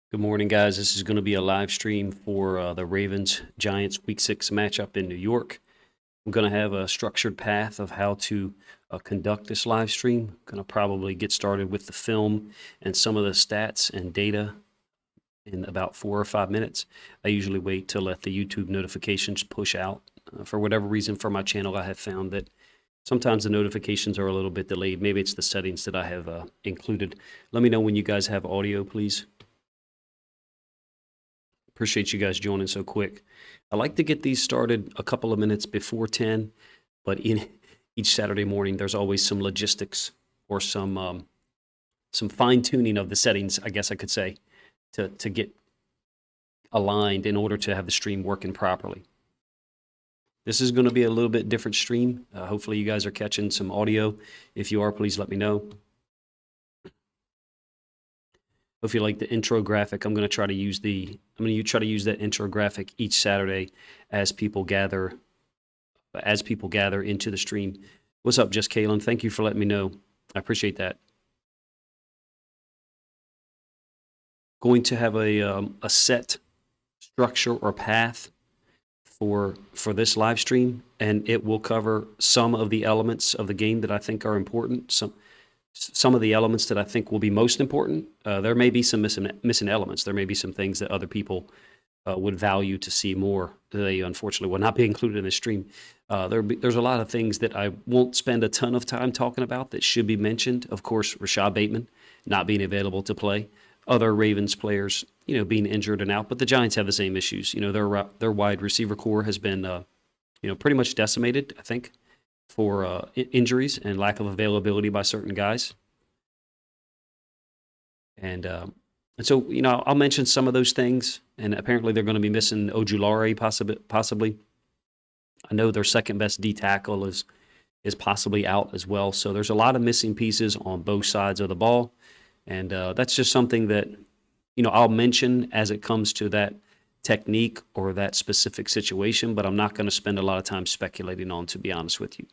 Good morning, guys. This is going to be a live stream for the Ravens-Giants Week 6 matchup in New York. I'm going to have a structured path of how to conduct this live stream. I'm going to probably get started with the film and some of the stats and data in about 4 or 5 minutes. I usually wait to let the YouTube notifications push out. For whatever reason, for my channel, I have found that sometimes the notifications are a little bit delayed. Maybe it's the settings that I have included. Let me know when you guys have audio, please. Appreciate you guys joining so quick. I like to get these started a couple of minutes before 10, but in each Saturday morning, there's always some logistics or some fine tuning of the settings, I guess I could say, to get aligned in order to have the stream working properly. This is going to be a little bit different stream. Hopefully you guys are catching some audio. If you are, please let me know. If you like the intro graphic, I'm going to try to use that intro graphic each Saturday as people gather into the stream. What's up, Just Kalen? Thank you for letting me know. I appreciate that. Going to have a set structure or path for this live stream, and it will cover some of the elements of the game that I think are important. Some of the elements that I think will be most important. There may be some missing elements. There may be some things that other people would value to see more. They unfortunately will not be included in the stream. There's a lot of things that I won't spend a ton of time talking about that should be mentioned. Of course, Rashad Bateman not being available to play. Other Ravens players, being injured and out. But the Giants have the same issues. Their wide receiver core has been, pretty much decimated, I think, for injuries and lack of availability by certain guys. And so, I'll mention some of those things. And apparently they're going to be missing Ojulari possibly. I know their second best D tackle is possibly out as well. So there's a lot of missing pieces on both sides of the ball. And that's just something that, I'll mention as it comes to that technique or that specific situation, but I'm not going to spend a lot of time speculating on, to be honest with you.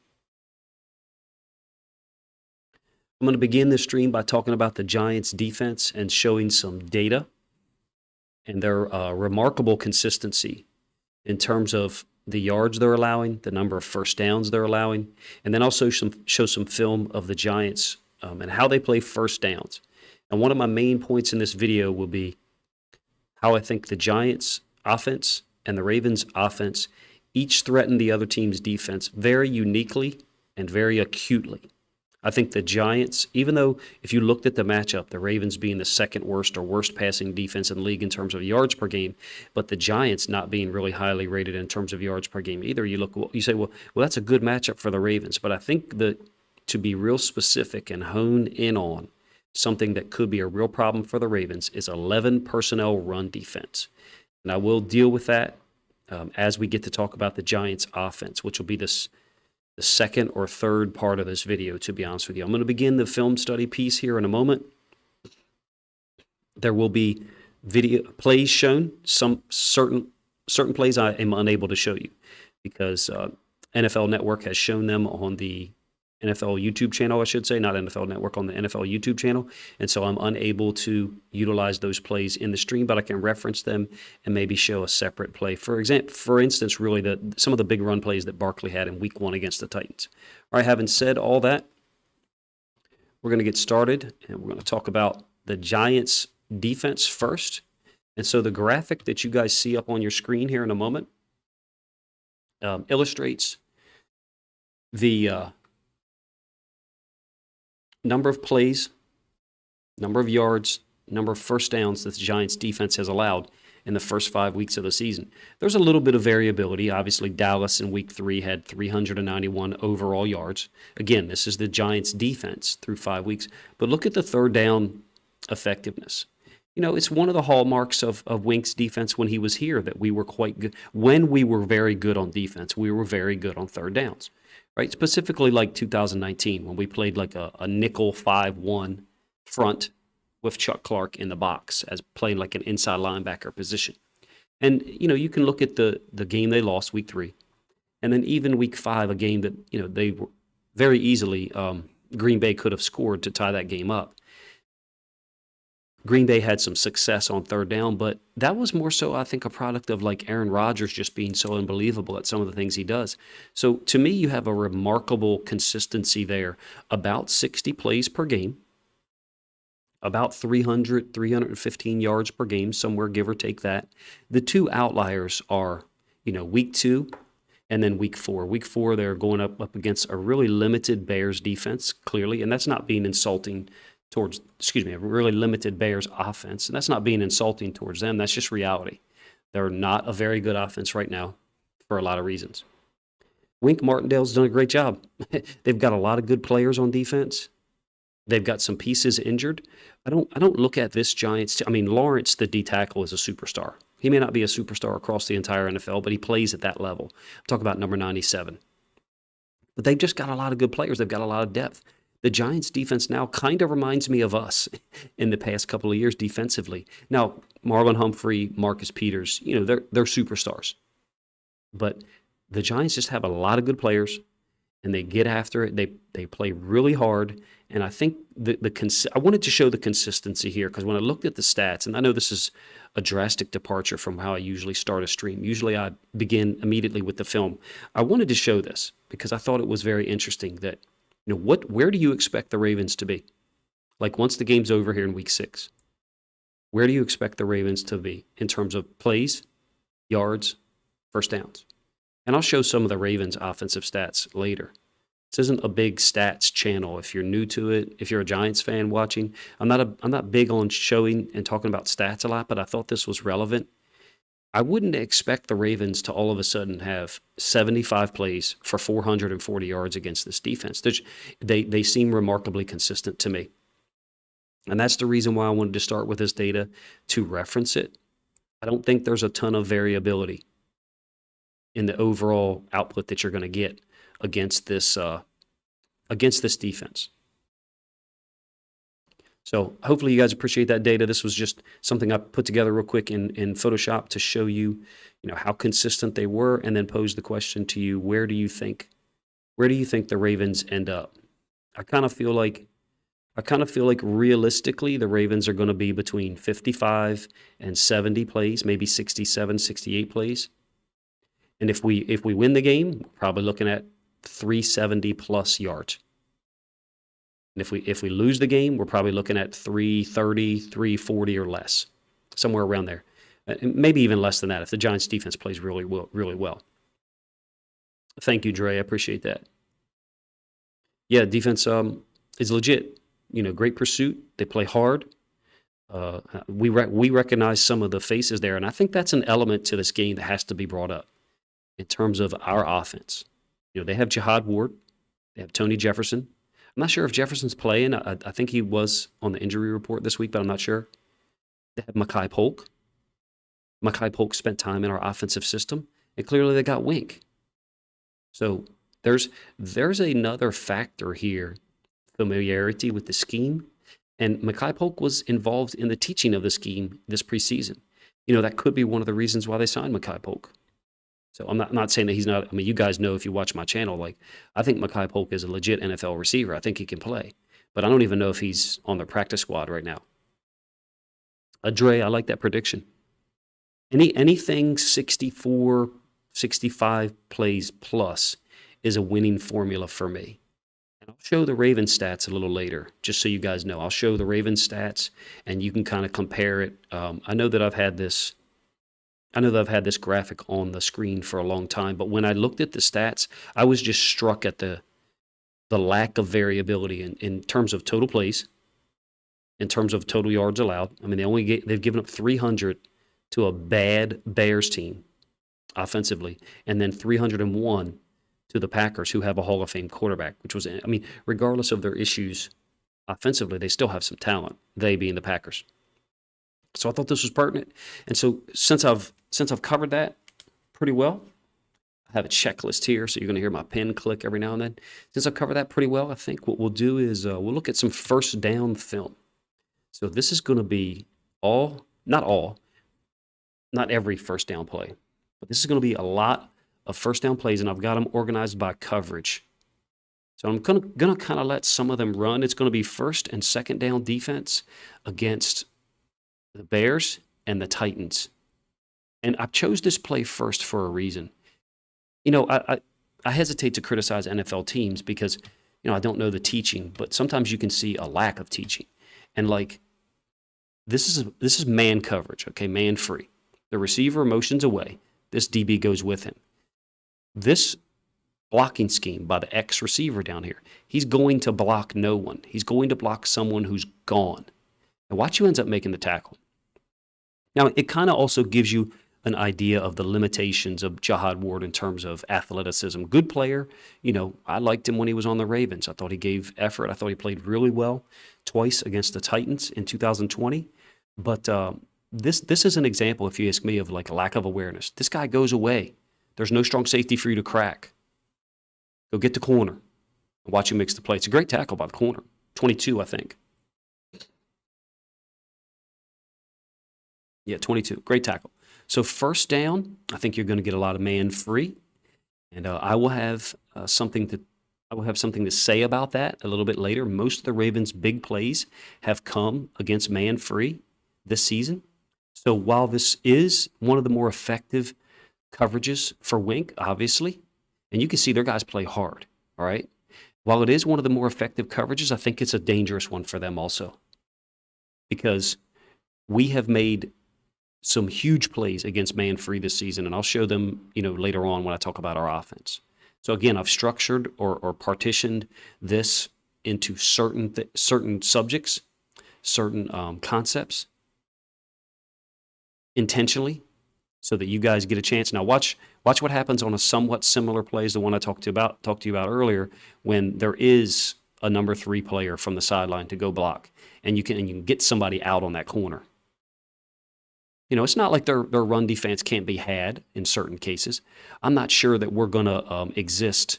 I'm going to begin this stream by talking about the Giants' defense and showing some data and their remarkable consistency in terms of the yards they're allowing, the number of first downs they're allowing, and then also show some film of the Giants and how they play first downs. And one of my main points in this video will be how I think the Giants' offense and the Ravens' offense each threaten the other team's defense very uniquely and very acutely. I think the Giants, even though if you looked at the matchup, the Ravens being the second worst or worst passing defense in the league in terms of yards per game, but the Giants not being really highly rated in terms of yards per game either. You say, well, that's a good matchup for the Ravens. But I think that to be real specific and hone in on something that could be a real problem for the Ravens is 11 personnel run defense. And I will deal with that as we get to talk about the Giants offense, which will be the second or third part of this video, to be honest with you. I'm going to begin the film study piece here in a moment. There will be video plays shown. Some certain plays I am unable to show you because NFL Network has shown them on the NFL YouTube channel, I should say, not NFL Network, on the NFL YouTube channel. And so I'm unable to utilize those plays in the stream, but I can reference them and maybe show a separate play. For instance, really some of the big run plays that Barkley had in week 1 against the Titans. All right, having said all that, we're going to get started and we're going to talk about the Giants defense first. And so the graphic that you guys see up on your screen here in a moment illustrates the number of plays, number of yards, number of first downs that the Giants defense has allowed in the first 5 weeks of the season. There's a little bit of variability. Obviously, Dallas in week 3 had 391 overall yards. Again, this is the Giants defense through 5 weeks. But look at the third down effectiveness. It's one of the hallmarks of Wink's defense when he was here that we were quite good. When we were very good on defense, we were very good on third downs. Right, specifically like 2019 when we played like a nickel 5-1 front with Chuck Clark in the box as playing like an inside linebacker position. And, you can look at the game they lost week 3. And then even week 5, a game that, they were very easily, Green Bay could have scored to tie that game up. Green Bay had some success on third down, but that was more so, I think, a product of like Aaron Rodgers just being so unbelievable at some of the things he does. So to me, you have a remarkable consistency there. About 60 plays per game, about 300, 315 yards per game, somewhere give or take that. The two outliers are, week 2 and then week 4. Week 4, they're going up against a really limited Bears defense, clearly, and that's not being insulting towards, a really limited Bears offense, and that's not being insulting towards them. That's just reality. They're not a very good offense right now for a lot of reasons. Wink Martindale's done a great job. They've got a lot of good players on defense. They've got some pieces injured. I don't look at this Giants. Lawrence, the D tackle, is a superstar. He may not be a superstar across the entire NFL, but he plays at that level. Talk about number 97. But they've just got a lot of good players. They've got a lot of depth. The Giants defense now kind of reminds me of us in the past couple of years defensively. Now, Marlon Humphrey, Marcus Peters, they're superstars. But the Giants just have a lot of good players, and they get after it. They play really hard, and I think I wanted to show the consistency here because when I looked at the stats, and I know this is a drastic departure from how I usually start a stream. Usually I begin immediately with the film. I wanted to show this because I thought it was very interesting that, where do you expect the Ravens to be? Like once the game's over here in week 6, where do you expect the Ravens to be in terms of plays, yards, first downs? And I'll show some of the Ravens' offensive stats later. This isn't a big stats channel. If you're new to it, if you're a Giants fan watching, I'm not big on showing and talking about stats a lot, but I thought this was relevant. I wouldn't expect the Ravens to all of a sudden have 75 plays for 440 yards against this defense. They seem remarkably consistent to me. And that's the reason why I wanted to start with this data to reference it. I don't think there's a ton of variability in the overall output that you're going to get against this defense. So hopefully you guys appreciate that data. This was just something I put together real quick in Photoshop to show you, how consistent they were, and then pose the question to you: where do you think the Ravens end up? I kind of feel like realistically the Ravens are going to be between 55 and 70 plays, maybe 67, 68 plays. And if we win the game, we're probably looking at 370 plus yards. And if we lose the game, we're probably looking at 330, 340 or less, somewhere around there. Maybe even less than that if the Giants defense plays really well. Thank you, Dre. I appreciate that. Yeah, defense is legit. Great pursuit. They play hard. We recognize some of the faces there, and I think that's an element to this game that has to be brought up in terms of our offense. They have Jihad Ward. They have Tony Jefferson. I'm not sure if Jefferson's playing. I think he was on the injury report this week, but I'm not sure. They have Mekhi Polk. Mekhi Polk spent time in our offensive system, and clearly they got Wink. So there's another factor here, familiarity with the scheme, and Mekhi Polk was involved in the teaching of the scheme this preseason. That could be one of the reasons why they signed Mekhi Polk. So I'm not saying that he's not. You guys know if you watch my channel, I think Mekhi Polk is a legit NFL receiver. I think he can play, but I don't even know if he's on the practice squad right now. Dre, I like that prediction. Anything 64, 65 plays plus is a winning formula for me. And I'll show the Ravens stats a little later, just so you guys know. I'll show the Ravens stats, and you can kind of compare it. I know that I've had this graphic on the screen for a long time, but when I looked at the stats, I was just struck at the lack of variability in terms of total plays, in terms of total yards allowed. They've given up 300 to a bad Bears team offensively, and then 301 to the Packers, who have a Hall of Fame quarterback, which was, regardless of their issues offensively, they still have some talent, they being the Packers. So I thought this was pertinent. And so since I've covered that pretty well, I have a checklist here, so you're going to hear my pen click every now and then. Since I've covered that pretty well, I think what we'll do is we'll look at some first down film. So this is going to be not every first down play, but this is going to be a lot of first down plays, and I've got them organized by coverage. So I'm going to kind of let some of them run. It's going to be first and second down defense against the Bears and the Titans. And I chose this play first for a reason. You know, I hesitate to criticize NFL teams because, I don't know the teaching, but sometimes you can see a lack of teaching. And like this is man coverage, okay, man free. The receiver motions away. This DB goes with him. This blocking scheme by the X receiver down here, he's going to block no one. He's going to block someone who's gone. And watch who ends up making the tackle. Now, it kind of also gives you an idea of the limitations of Jihad Ward in terms of athleticism. Good player. I liked him when he was on the Ravens. I thought he gave effort. I thought he played really well twice against the Titans in 2020. But this is an example, if you ask me, of like a lack of awareness. This guy goes away. There's no strong safety for you to crack. Go get the corner and watch him mix the play. It's a great tackle by the corner. 22, I think. Yeah, 22. Great tackle. So first down, I think you're going to get a lot of man free, and I will have something to say about that a little bit later. Most of the Ravens' big plays have come against man free this season. So while this is one of the more effective coverages for Wink, obviously, and you can see their guys play hard. All right. While it is one of the more effective coverages, I think it's a dangerous one for them also, because we have made some huge plays against man free this season, and I'll show them, later on when I talk about our offense. So again, I've structured or partitioned this into certain subjects, certain concepts intentionally, so that you guys get a chance. Now watch what happens on a somewhat similar play as the one I talked to you about earlier, when there is a number 3 player from the sideline to go block, and you can get somebody out on that corner. It's not like their run defense can't be had in certain cases. I'm not sure that we're going to exist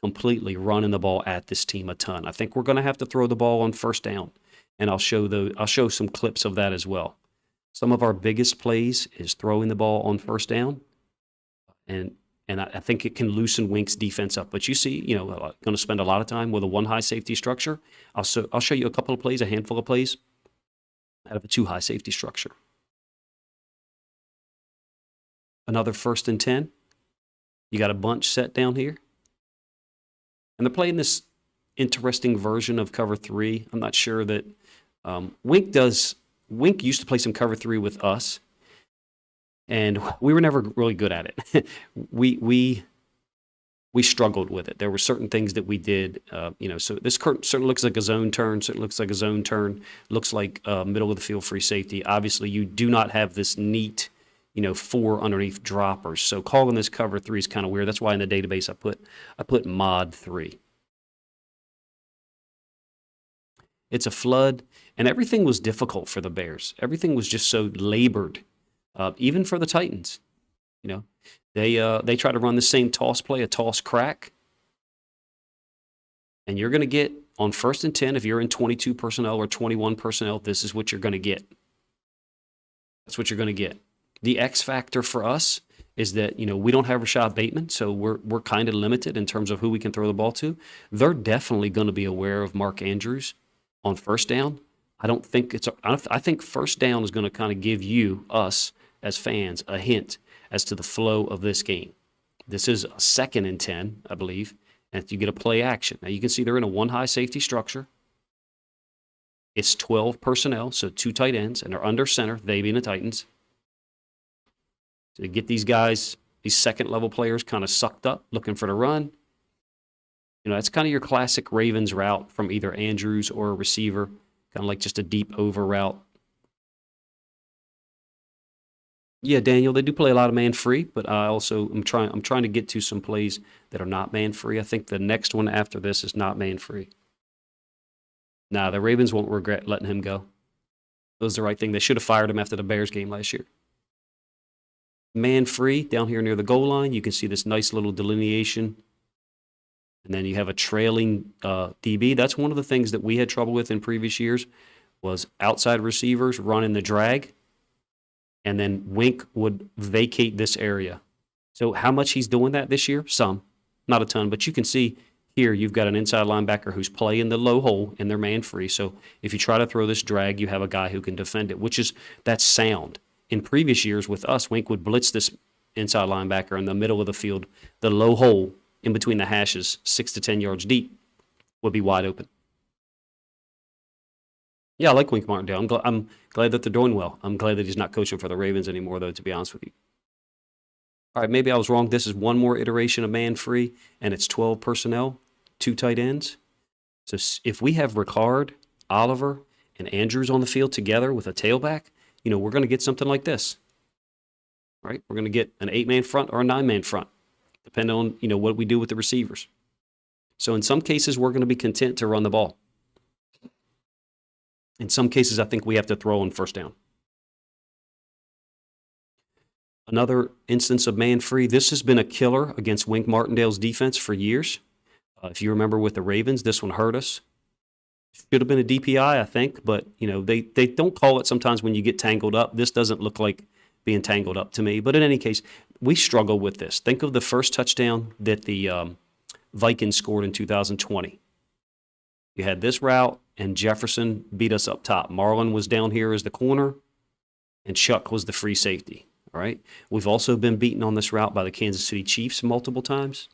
completely running the ball at this team a ton. I think we're going to have to throw the ball on first down, and I'll show some clips of that as well. Some of our biggest plays is throwing the ball on first down, and I think it can loosen Wink's defense up. But you see, going to spend a lot of time with a 1 high safety structure. I'll show you a couple of plays, a handful of plays out of a 2 high safety structure. Another 1st and 10. You got a bunch set down here. And they're playing this interesting version of cover 3. I'm not sure that Wink used to play some cover 3 with us, and we were never really good at it. we struggled with it. There were certain things that we did, so this certainly looks like a zone turn, looks like middle of the field free safety. Obviously, you do not have this neat 4 underneath droppers. So calling this cover 3 is kind of weird. That's why in the database I put mod 3. It's a flood, and everything was difficult for the Bears. Everything was just so labored, even for the Titans. They try to run the same toss play, a toss crack, and you're going to get on 1st and 10, if you're in 22 personnel or 21 personnel, this is what you're going to get. That's what you're going to get. The X factor for us is that, we don't have Rashad Bateman, so we're kind of limited in terms of who we can throw the ball to. They're definitely going to be aware of Mark Andrews on first down. I think first down is going to kind of give us as fans a hint as to the flow of this game. This is a 2nd and 10, I believe, and you get a play action. Now you can see they're in a 1 high safety structure. It's 12 personnel, so 2 tight ends, and they're under center, they being the Titans. To get these guys, these second-level players, kind of sucked up, looking for the run. That's kind of your classic Ravens route from either Andrews or a receiver, kind of like just a deep over route. Yeah, Daniel, they do play a lot of man-free, but I'm trying to get to some plays that are not man-free. I think the next one after this is not man-free. Nah, the Ravens won't regret letting him go. That was the right thing. They should have fired him after the Bears game last year. Man free down here near the goal line. You can see this nice little delineation. And then you have a trailing DB. That's one of the things that we had trouble with in previous years, was outside receivers running the drag. And then Wink would vacate this area. So how much he's doing that this year? Some. Not a ton. But you can see Here, you've got an inside linebacker who's playing the low hole and they're man free. So if you try to throw this drag, you have a guy who can defend it, that's sound. In previous years with us, Wink would blitz this inside linebacker in the middle of the field. The low hole in between the hashes, 6 to 10 yards deep, would be wide open. Yeah, I like Wink Martindale. I'm glad that they're doing well. I'm glad that he's not coaching for the Ravens anymore, though, to be honest with you. All right, maybe I was wrong. This is one more iteration of man free, and it's 12 personnel, 2 tight ends. So if we have Ricard, Oliver, and Andrews on the field together with a tailback, we're going to get something like this, right? We're going to get an 8-man front or a 9-man front, depending on, what we do with the receivers. So in some cases, we're going to be content to run the ball. In some cases, I think we have to throw on first down. Another instance of man free. This has been a killer against Wink Martindale's defense for years. If you remember with the Ravens, this one hurt us. Should have been a DPI, I think, but they don't call it sometimes when you get tangled up. This doesn't look like being tangled up to me. But in any case, we struggle with this. Think of the first touchdown that the Vikings scored in 2020. You had this route, and Jefferson beat us up top. Marlon was down here as the corner, and Chuck was the free safety. All right. We've also been beaten on this route by the Kansas City Chiefs multiple times.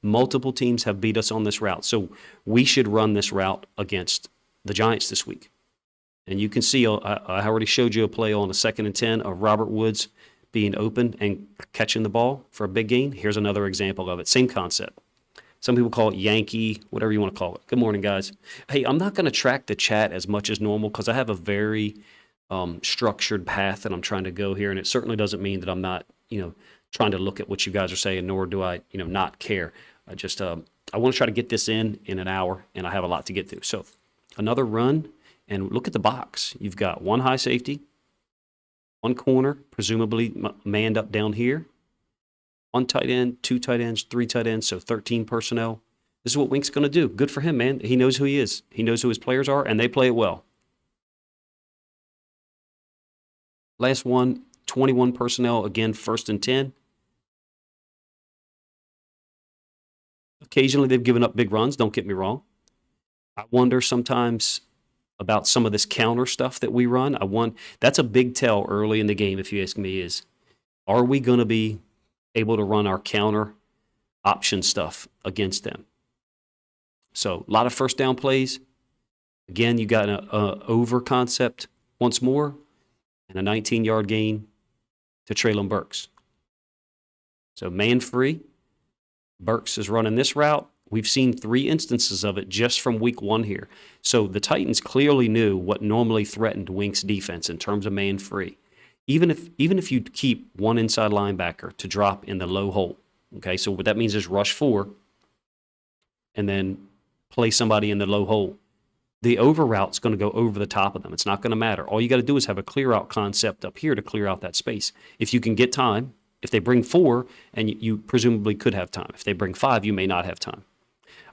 Multiple teams have beat us on this route. So we should run this route against the Giants this week. And you can see, I already showed you a play on a 2nd and 10 of Robert Woods being open and catching the ball for a big gain. Here's another example of it. Same concept. Some people call it Yankee, whatever you want to call it. Good morning, guys. Hey, I'm not going to track the chat as much as normal because I have a very structured path that I'm trying to go here, and it certainly doesn't mean that I'm not, trying to look at what you guys are saying, nor do I, not care. I just I want to try to get this in an hour, and I have a lot to get through. So another run, and look at the box. You've got 1 high safety, 1 corner, presumably manned up down here, 1 tight end, 2 tight ends, 3 tight ends, so 13 personnel. This is what Wink's going to do. Good for him, man. He knows who he is. He knows who his players are, and they play it well. Last one, 21 personnel, again, 1st and 10. Occasionally, they've given up big runs, don't get me wrong. I wonder sometimes about some of this counter stuff that we run. That's a big tell early in the game, if you ask me, is are we going to be able to run our counter option stuff against them? So a lot of first down plays. Again, you got an over concept once more, and a 19-yard gain to Treylon Burks. So man free. Burks is running this route. We've seen 3 instances of it just from week 1 here. So the Titans clearly knew what normally threatened Wink's defense in terms of man free. Even if you keep 1 inside linebacker to drop in the low hole, okay, so what that means is rush 4 and then play somebody in the low hole. The over route's going to go over the top of them. It's not going to matter. All you got to do is have a clear out concept up here to clear out that space. If you can get time, if they bring 4, and you presumably could have time. If they bring 5, you may not have time.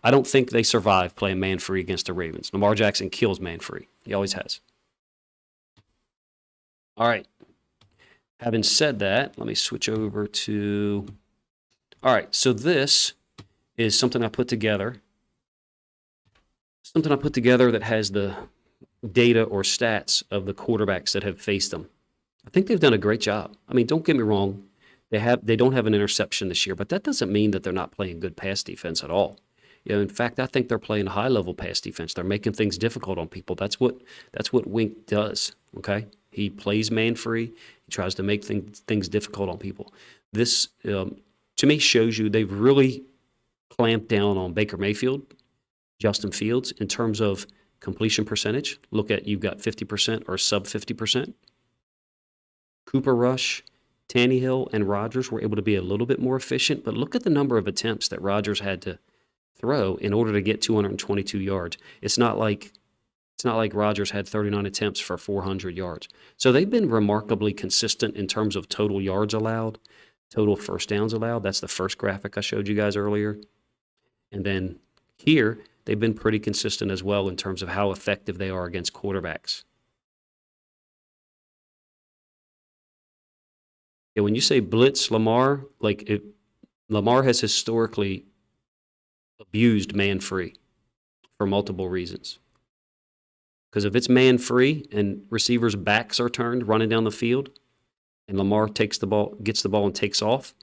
I don't think they survive playing man-free against the Ravens. Lamar Jackson kills man-free. He always has. All right. Having said that, let me switch over to... All right, so this is something I put together. Something I put together that has the data or stats of the quarterbacks that have faced them. I think they've done a great job. I mean, don't get me wrong. They don't have an interception this year, but that doesn't mean that they're not playing good pass defense at all. In fact, I think they're playing high-level pass defense. They're making things difficult on people. That's what Wink does, okay? He plays man-free. He tries to make things difficult on people. This, to me, shows you they've really clamped down on Baker Mayfield, Justin Fields, in terms of completion percentage. Look at, you've got 50% or sub 50%. Cooper Rush, Tannehill, and Rodgers were able to be a little bit more efficient, but look at the number of attempts that Rodgers had to throw in order to get 222 yards. It's not like Rodgers had 39 attempts for 400 yards. So they've been remarkably consistent in terms of total yards allowed, total first downs allowed. That's the first graphic I showed you guys earlier. And then here, they've been pretty consistent as well in terms of how effective they are against quarterbacks. Yeah, when you say blitz Lamar, Lamar has historically abused man free for multiple reasons. Because if it's man free and receivers' backs are turned running down the field, and Lamar takes the ball, gets the ball, and takes off,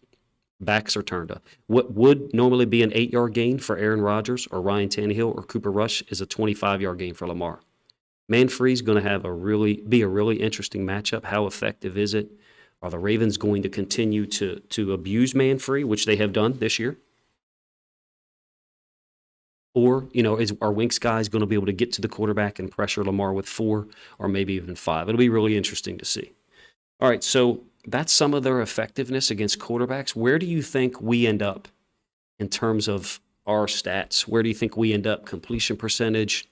backs are turned up. What would normally be an 8-yard gain for Aaron Rodgers or Ryan Tannehill or Cooper Rush is a 25-yard gain for Lamar. Man free is going to have be a really interesting matchup. How effective is it? Are the Ravens going to continue to abuse man free, which they have done this year? Or, are Wink's guys going to be able to get to the quarterback and pressure Lamar with 4 or maybe even 5? It'll be really interesting to see. All right, so that's some of their effectiveness against quarterbacks. Where do you think we end up in terms of our stats? Where do you think we end up? Completion percentage,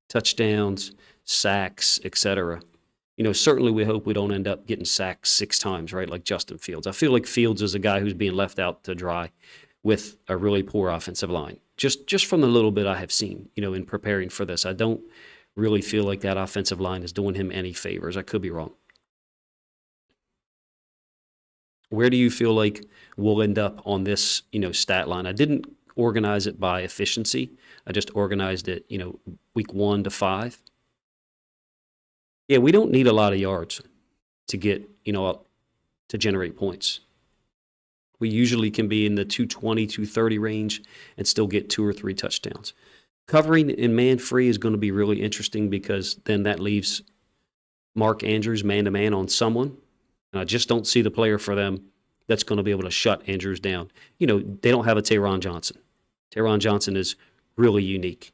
touchdowns, sacks, etc. Certainly we hope we don't end up getting sacked 6 times, right, like Justin Fields. I feel like Fields is a guy who's being left out to dry with a really poor offensive line. Just from the little bit I have seen, in preparing for this, I don't really feel like that offensive line is doing him any favors. I could be wrong. Where do you feel like we'll end up on this, stat line? I didn't organize it by efficiency. I just organized it, week 1 to 5. Yeah, we don't need a lot of yards to get, to generate points. We usually can be in the 220, 230 range and still get 2 or 3 touchdowns. Covering in man free is going to be really interesting because then that leaves Mark Andrews man-to-man on someone. And I just don't see the player for them that's going to be able to shut Andrews down. They don't have a Taron Johnson. Taron Johnson is really unique.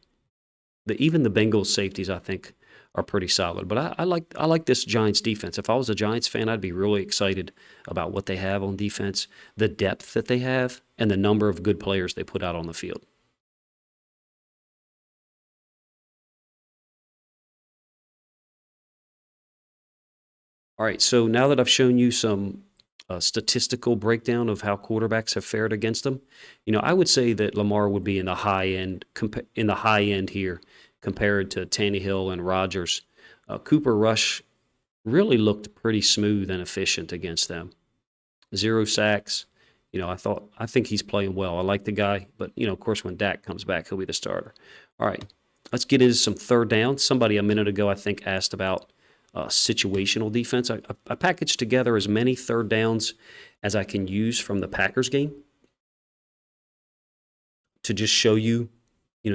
Even the Bengals safeties, I think, are pretty solid. But I like this Giants defense. If I was a Giants fan, I'd be really excited about what they have on defense, the depth that they have, and the number of good players they put out on the field. All right, so now that I've shown you some statistical breakdown of how quarterbacks have fared against them, I would say that Lamar would be in the high end here compared to Tannehill and Rodgers. Cooper Rush really looked pretty smooth and efficient against them. 0 sacks. I think he's playing well. I like the guy, but of course, when Dak comes back, he'll be the starter. All right, let's get into some third down. Somebody a minute ago, I think, asked about situational defense. I packaged together as many third downs as I can use from the Packers game to just show you,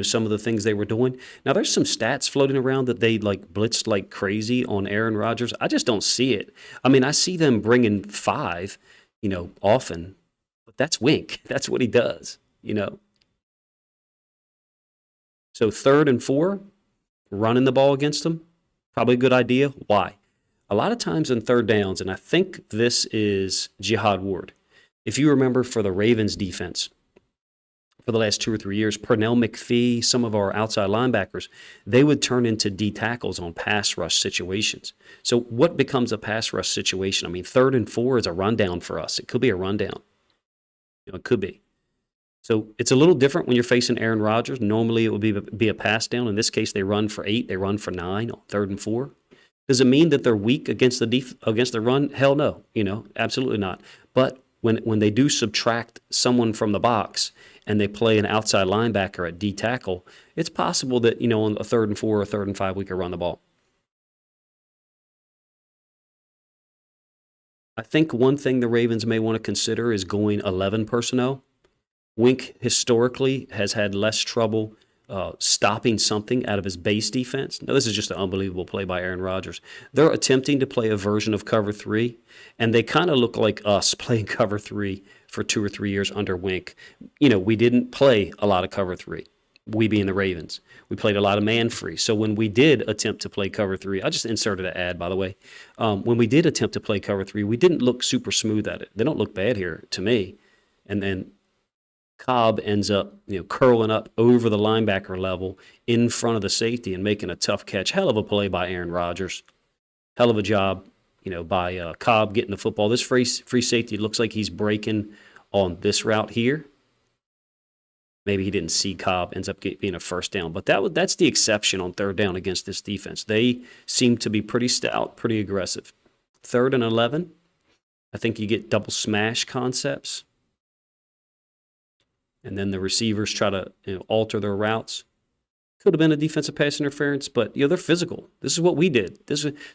some of the things they were doing. Now, there's some stats floating around that they blitzed like crazy on Aaron Rodgers. I just don't see it. I mean, I see them bringing 5, often, but that's Wink. That's what he does, So 3rd and 4, running the ball against them, probably a good idea. Why? A lot of times in third downs, and I think this is Jihad Ward. If you remember for the Ravens defense, for the last 2 or 3 years, Pernell McPhee, some of our outside linebackers, they would turn into D tackles on pass rush situations. So what becomes a pass rush situation? I mean, 3rd and 4 is a rundown for us. It could be a rundown. It could be. So it's a little different when you're facing Aaron Rodgers. Normally it would be a pass down. In this case, they run for 8. They run for 9 on 3rd and 4. Does it mean that they're weak against the run? Hell no. Absolutely not. But when they do subtract someone from the box and they play an outside linebacker at D tackle, it's possible that, on a 3rd and 4 or 3rd and 5, we could run the ball. I think one thing the Ravens may want to consider is going 11 personnel. Wink historically has had less trouble stopping something out of his base defense. Now, this is just an unbelievable play by Aaron Rodgers. They're attempting to play a version of cover 3, and they kind of look like us playing cover 3 for 2 or 3 years under Wink. We didn't play a lot of cover 3, we being the Ravens. We played a lot of man free. So when we did attempt to play cover 3, I just inserted an ad, by the way. When we did attempt to play cover 3, we didn't look super smooth at it. They don't look bad here to me. And then Cobb ends up, curling up over the linebacker level in front of the safety and making a tough catch. Hell of a play by Aaron Rodgers. Hell of a job, by Cobb getting the football. This free safety looks like he's breaking on this route here. Maybe he didn't see Cobb, ends up being a first down. But that's the exception on 3rd down against this defense. They seem to be pretty stout, pretty aggressive. 3rd and 11, I think you get double smash concepts. and then the receivers try to alter their routes. Could have been a defensive pass interference, but they're physical. This is what we did.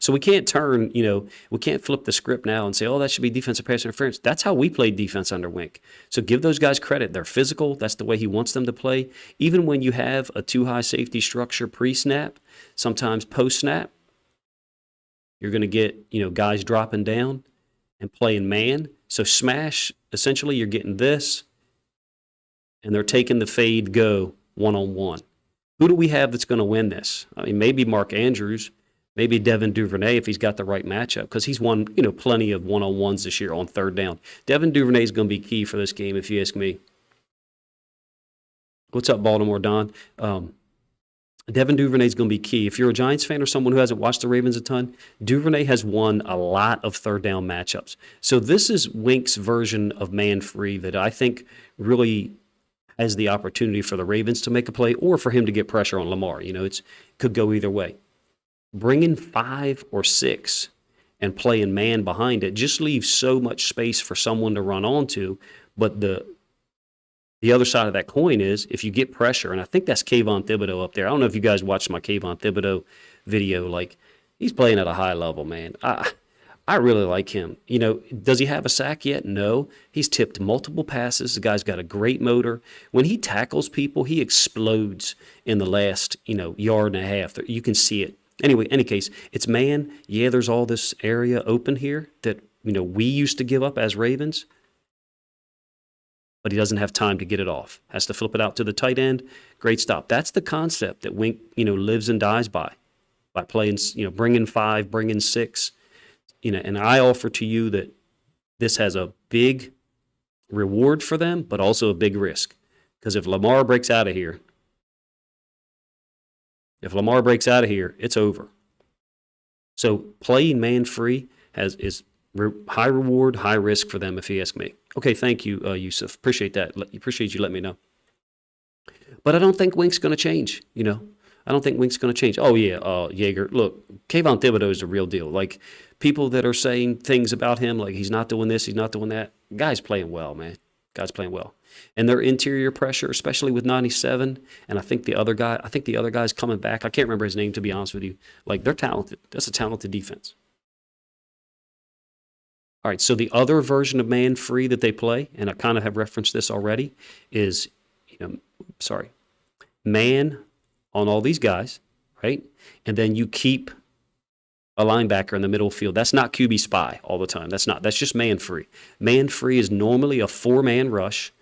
So we can't turn, we can't flip the script now and say, oh, that should be defensive pass interference. That's how we played defense under Wink. So give those guys credit. They're physical. That's the way he wants them to play. Even when you have a too high safety structure pre-snap, sometimes post-snap, you're going to get, guys dropping down and playing man. So smash, essentially, you're getting this, and they're taking the fade go one-on-one. Who do we have that's going to win this? I mean, maybe Mark Andrews, maybe Devin Duvernay if he's got the right matchup, because he's won, plenty of one-on-ones this year on third down. Devin Duvernay is going to be key for this game, if you ask me. What's up, Baltimore, Don? Devin Duvernay is going to be key. If you're a Giants fan or someone who hasn't watched the Ravens a ton, Duvernay has won a lot of third down matchups. So this is Wink's version of man-free that I think really has the opportunity for the Ravens to make a play or for him to get pressure on Lamar. It could go either way. Bringing 5 or 6 and playing man behind it just leaves so much space for someone to run onto. But the other side of that coin is if you get pressure, and I think that's Kayvon Thibodeau up there. I don't know if you guys watched my Kayvon Thibodeau video. Like, he's playing at a high level, man. I really like him. Does he have a sack yet? No. He's tipped multiple passes. The guy's got a great motor. When he tackles people, he explodes in the last, yard and a half. You can see it. Anyway, any case, it's man. Yeah, there's all this area open here that, we used to give up as Ravens. But he doesn't have time to get it off. Has to flip it out to the tight end. Great stop. That's the concept that Wink, lives and dies by playing, bringing 5, bringing 6. And I offer to you that this has a big reward for them, but also a big risk. Because if Lamar breaks out of here, it's over. So playing man-free is high reward, high risk for them, if you ask me. Okay, thank you, Yusuf. Appreciate that. Appreciate you letting me know. But I don't think Wink's going to change, I don't think Wink's going to change. Oh, yeah, Yeager. Look, Kayvon Thibodeau is the real deal. Like, people that are saying things about him, like he's not doing this, he's not doing that. Guy's playing well, man. Guy's playing well. And their interior pressure, especially with 97, and I think the other guy's coming back. I can't remember his name, to be honest with you. Like, they're talented. That's a talented defense. All right, so the other version of man-free that they play, and I kind of have referenced this already, is, man on all these guys, right? And then you keep a linebacker in the middle field. That's not QB spy all the time. That's just man-free. Man-free is normally a 4-man rush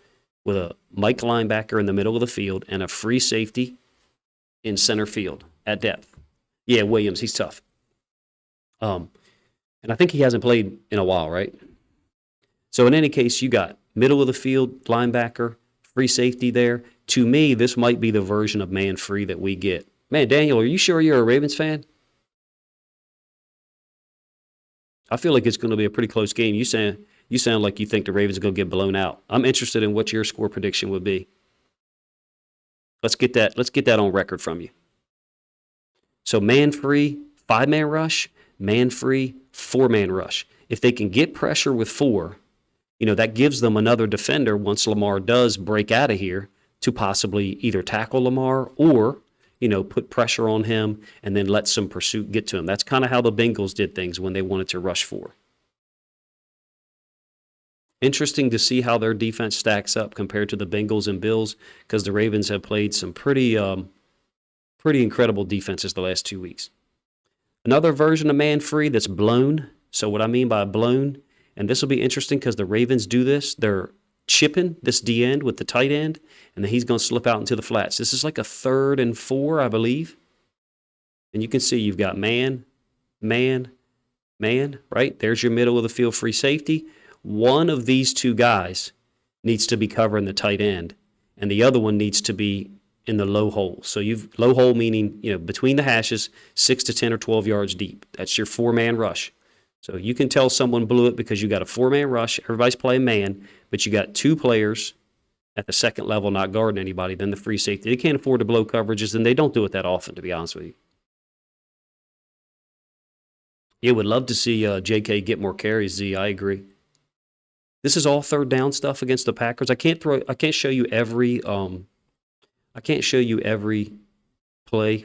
with a Mike linebacker in the middle of the field and a free safety in center field at depth. Yeah, Williams, he's tough. And I think he hasn't played in a while, right? So in any case, you got middle of the field linebacker, free safety there. To me, this might be the version of man-free that we get. Man, Daniel, are you sure you're a Ravens fan? I feel like it's going to be a pretty close game. You sound like you think the Ravens are going to get blown out. I'm interested in what your score prediction would be. Let's get that on record from you. So man-free, 5-man rush, man-free, 4-man rush. If they can get pressure with 4, that gives them another defender once Lamar does break out of here to possibly either tackle Lamar or, put pressure on him and then let some pursuit get to him. That's kind of how the Bengals did things when they wanted to rush 4. Interesting to see how their defense stacks up compared to the Bengals and Bills, because the Ravens have played some pretty incredible defenses the last 2 weeks. Another version of man-free that's blown. So what I mean by blown, and this will be interesting because the Ravens do this, they're chipping this D-end with the tight end, and then he's going to slip out into the flats. This is like a 3rd and 4, I believe. And you can see you've got man, right? There's your middle of the field free safety. One of these 2 guys needs to be covering the tight end, and the other one needs to be in the low hole. So low hole meaning, between the hashes, 6 to 10 or 12 yards deep. That's your 4-man rush. So you can tell someone blew it because you got a 4-man rush. Everybody's playing man, but you got 2 players at the second level not guarding anybody, then the free safety. They can't afford to blow coverages, and they don't do it that often, to be honest with you. Yeah, would love to see J.K. get more carries, Z. I agree. This is all third down stuff against the Packers. I can't show you every play,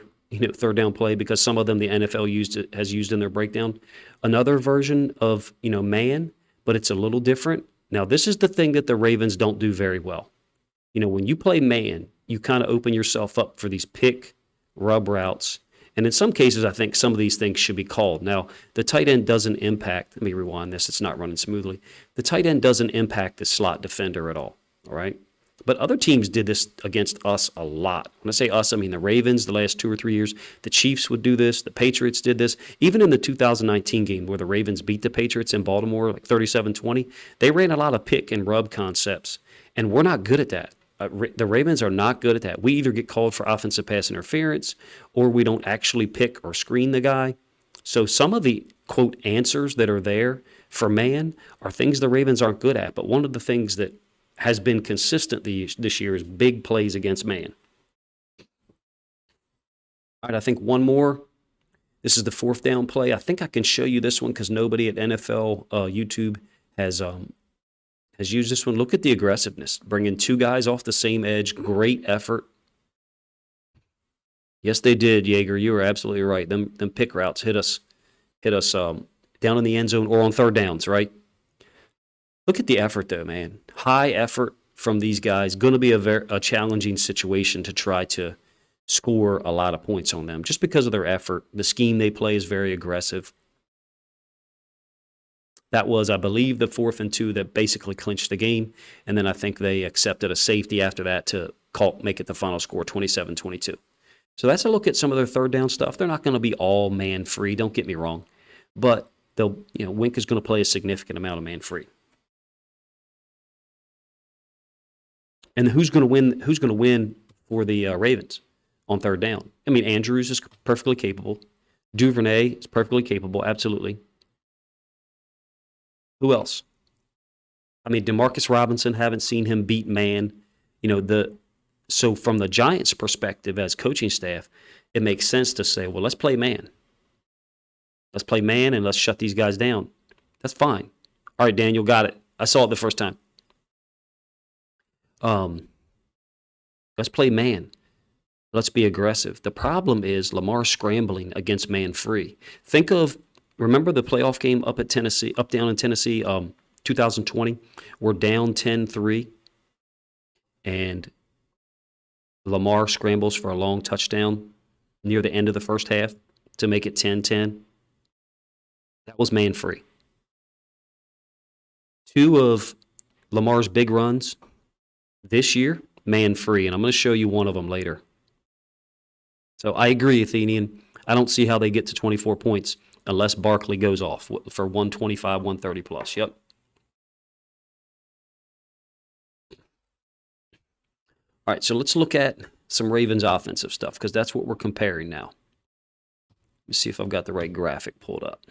third down play, because some of them the NFL has used in their breakdown. Another version of, man, but it's a little different. Now, this is the thing that the Ravens don't do very well. When you play man, you kind of open yourself up for these pick rub routes. And in some cases, I think some of these things should be called. Now, the tight end doesn't impact, let me rewind this, it's not running smoothly. The tight end doesn't impact the slot defender at all right? But other teams did this against us a lot. When I say us, I mean the Ravens the last 2 or 3 years. The Chiefs would do this. The Patriots did this. Even in the 2019 game where the Ravens beat the Patriots in Baltimore like 37-20, they ran a lot of pick and rub concepts, and we're not good at that. The Ravens are not good at that. We either get called for offensive pass interference or we don't actually pick or screen the guy. So some of the, quote, answers that are there for man are things the Ravens aren't good at. But one of the things that has been consistent this year is big plays against man. All right, I think one more. This is the fourth down play. I think I can show you this one because nobody at NFL YouTube has used this one. Look at the aggressiveness. Bringing two guys off the same edge. Great effort. Yes, they did, Yeager. You were absolutely right. Them pick routes hit us down in the end zone or on third downs, right? Look at the effort, though, man. High effort from these guys. Going to be a challenging situation to try to score a lot of points on them just because of their effort. The scheme they play is very aggressive. That was, I believe, the 4th and 2 that basically clinched the game. And then I think they accepted a safety after that to make it the final score, 27-22. So that's a look at some of their third down stuff. They're not going to be all man free, don't get me wrong. But Wink is going to play a significant amount of man free. And who's going to win? Who's going to win for the Ravens on third down? I mean, Andrews is perfectly capable. Duvernay is perfectly capable, absolutely. Who else? I mean, Demarcus Robinson, haven't seen him beat man. So from the Giants' perspective as coaching staff, it makes sense to say, well, let's play man. Let's play man and let's shut these guys down. That's fine. All right, Daniel, got it. I saw it the first time. Let's play man. Let's be aggressive. The problem is Lamar scrambling against man free. Remember the playoff game up down in Tennessee, 2020? We're down 10-3, and Lamar scrambles for a long touchdown near the end of the first half to make it 10-10. That was man free. 2 of Lamar's big runs this year, man free, and I'm going to show you one of them later. So I agree, Athenian. I don't see how they get to 24 points unless Barkley goes off for 125, 130 plus. Yep. All right, so let's look at some Ravens offensive stuff because that's what we're comparing now. Let me see if I've got the right graphic pulled up.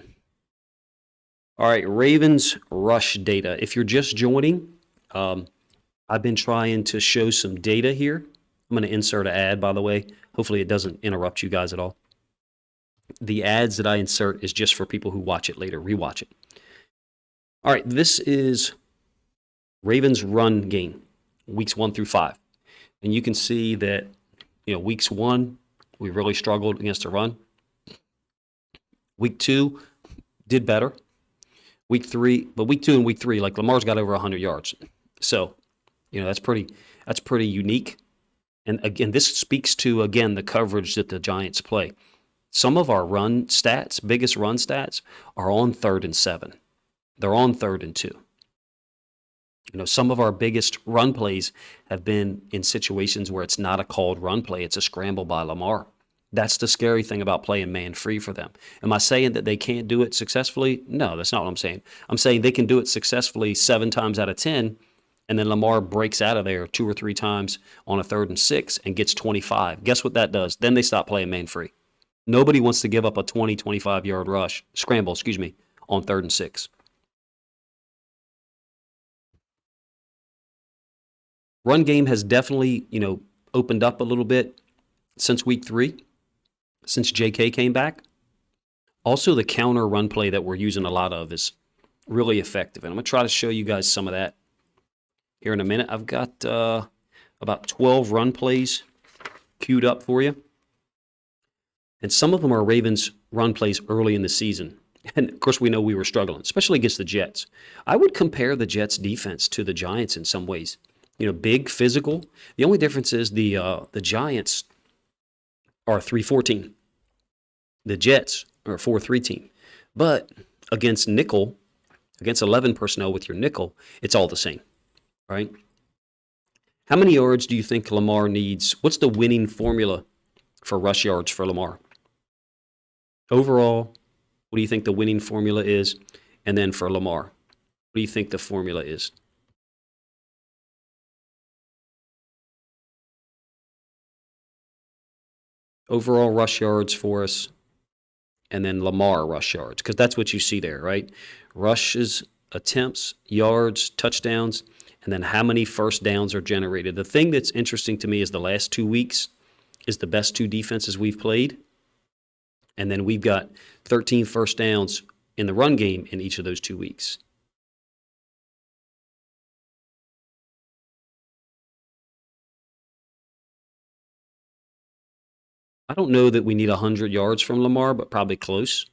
All right, Ravens rush data. If you're just joining, I've been trying to show some data here. I'm going to insert an ad, by the way. Hopefully it doesn't interrupt you guys at all. The ads that I insert is just for people who watch it later, rewatch it. All right, this is Ravens run game, weeks 1 through 5. And you can see that, weeks 1, we really struggled against the run. Week 2 did better. Week 2 and week 3, like Lamar's got over 100 yards. So, that's pretty unique. And again, this speaks to, the coverage that the Giants play. Some of our run stats, biggest run stats, are on 3rd and 7. They're on 3rd and 2. Some of our biggest run plays have been in situations where it's not a called run play. It's a scramble by Lamar. That's the scary thing about playing man-free for them. Am I saying that they can't do it successfully? No, that's not what I'm saying. I'm saying they can do it successfully 7 times out of 10, and then Lamar breaks out of there 2 or 3 times on a 3rd and 6 and gets 25. Guess what that does? Then they stop playing man-free. Nobody wants to give up a 20, 25-yard scramble, on 3rd and 6. Run game has definitely, opened up a little bit since week 3, since JK came back. Also, the counter run play that we're using a lot of is really effective. And I'm going to try to show you guys some of that here in a minute. I've got about 12 run plays queued up for you. And some of them are Ravens run plays early in the season. And of course, we know we were struggling, especially against the Jets. I would compare the Jets defense to the Giants in some ways. Big, physical. The only difference is the Giants are 3-4 The Jets are a 4-3 team. But against nickel, against 11 personnel with your nickel, it's all the same, right? How many yards do you think Lamar needs? What's the winning formula for rush yards for Lamar? Overall, what do you think the winning formula is? And then for Lamar, what do you think the formula is? Overall rush yards for us, and then Lamar rush yards, because that's what you see there, right? Rushes, attempts, yards, touchdowns, and then how many first downs are generated. The thing that's interesting to me is the last 2 weeks is the best two defenses we've played, and then we've got 13 first downs in the run game in each of those 2 weeks. I don't know that we need 100 yards from Lamar, but probably close.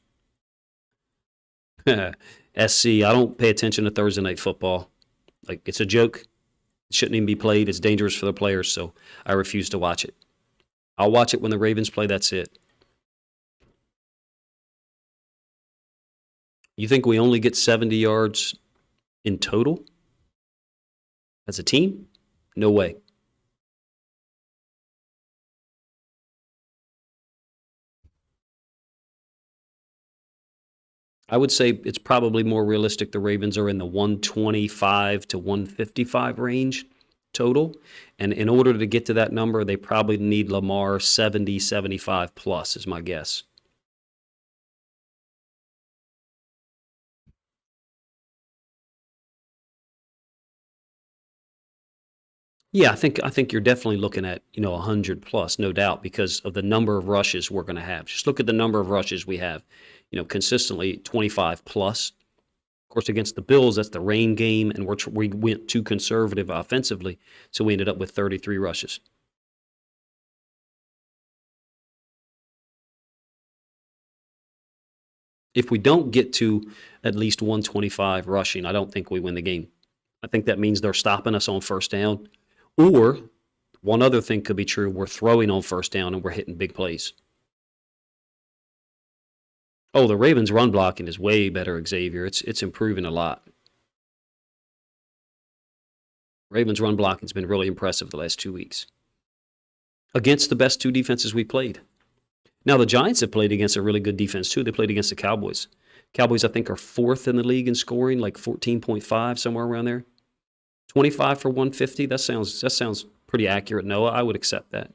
SC, I don't pay attention to Thursday Night Football. Like, it's a joke. It shouldn't even be played. It's dangerous for the players, so I refuse to watch it. I'll watch it when the Ravens play. That's it. You think we only get 70 yards in total as a team? No way. I would say it's probably more realistic the Ravens are in the 125 to 155 range total. And in order to get to that number, they probably need Lamar 70, 75 plus, is my guess. Yeah, I think you're definitely looking at 100 plus, no doubt, because of the number of rushes we're going to have. Just look at the number of rushes we have, consistently 25 plus. Of course, against the Bills, that's the rain game, and we went too conservative offensively, so we ended up with 33 rushes. If we don't get to at least 125 rushing, I don't think we win the game. I think that means they're stopping us on first down. Or one other thing could be true. We're throwing on first down and we're hitting big plays. Oh, the Ravens' run blocking is way better, Xavier. It's improving a lot. Ravens' run blocking's been really impressive the last 2 weeks against the best two defenses we played. Now, the Giants have played against a really good defense, too. They played against the Cowboys. Cowboys, I think, are fourth in the league in scoring, like 14.5, somewhere around there. 25 for 150. That sounds pretty accurate, Noah. I would accept that.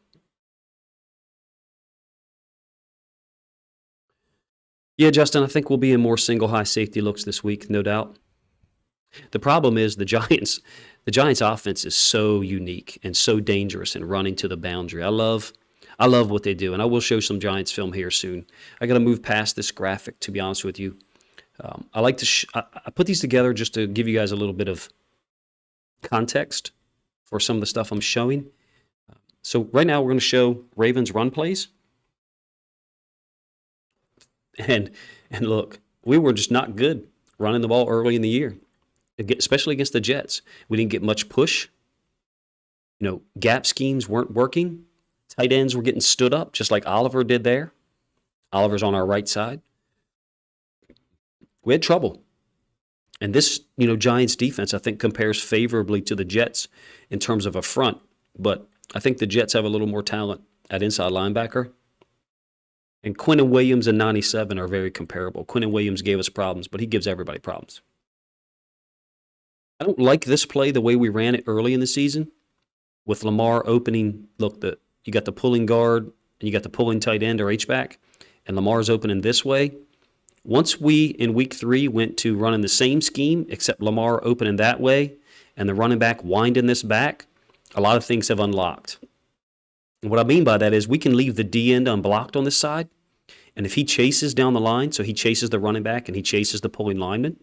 Yeah, Justin, I think we'll be in more single high safety looks this week, no doubt. The problem is the Giants offense is so unique and so dangerous in running to the boundary. I love what they do, and I will show some Giants film here soon. I got to move past this graphic, to be honest with you. I like to I put these together just to give you guys a little bit of context for some of the stuff I'm showing. So right now we're going to show Ravens run plays. And look, we were just not good running the ball early in the year, especially against the Jets. We didn't get much push. Gap schemes weren't working. Tight ends were getting stood up, just like Oliver did there. Oliver's on our right side. We had trouble. And this, Giants defense, I think, compares favorably to the Jets in terms of a front. But I think the Jets have a little more talent at inside linebacker. And Quinnen Williams and 97 are very comparable. Quinnen Williams gave us problems, but he gives everybody problems. I don't like this play the way we ran it early in the season with Lamar opening. Look, you got the pulling guard and you got the pulling tight end or H-back, and Lamar's opening this way. Once we, in week 3, went to running the same scheme, except Lamar opening that way and the running back winding this back, a lot of things have unlocked. And what I mean by that is we can leave the D end unblocked on this side, and if he chases down the line, so he chases the running back and he chases the pulling lineman,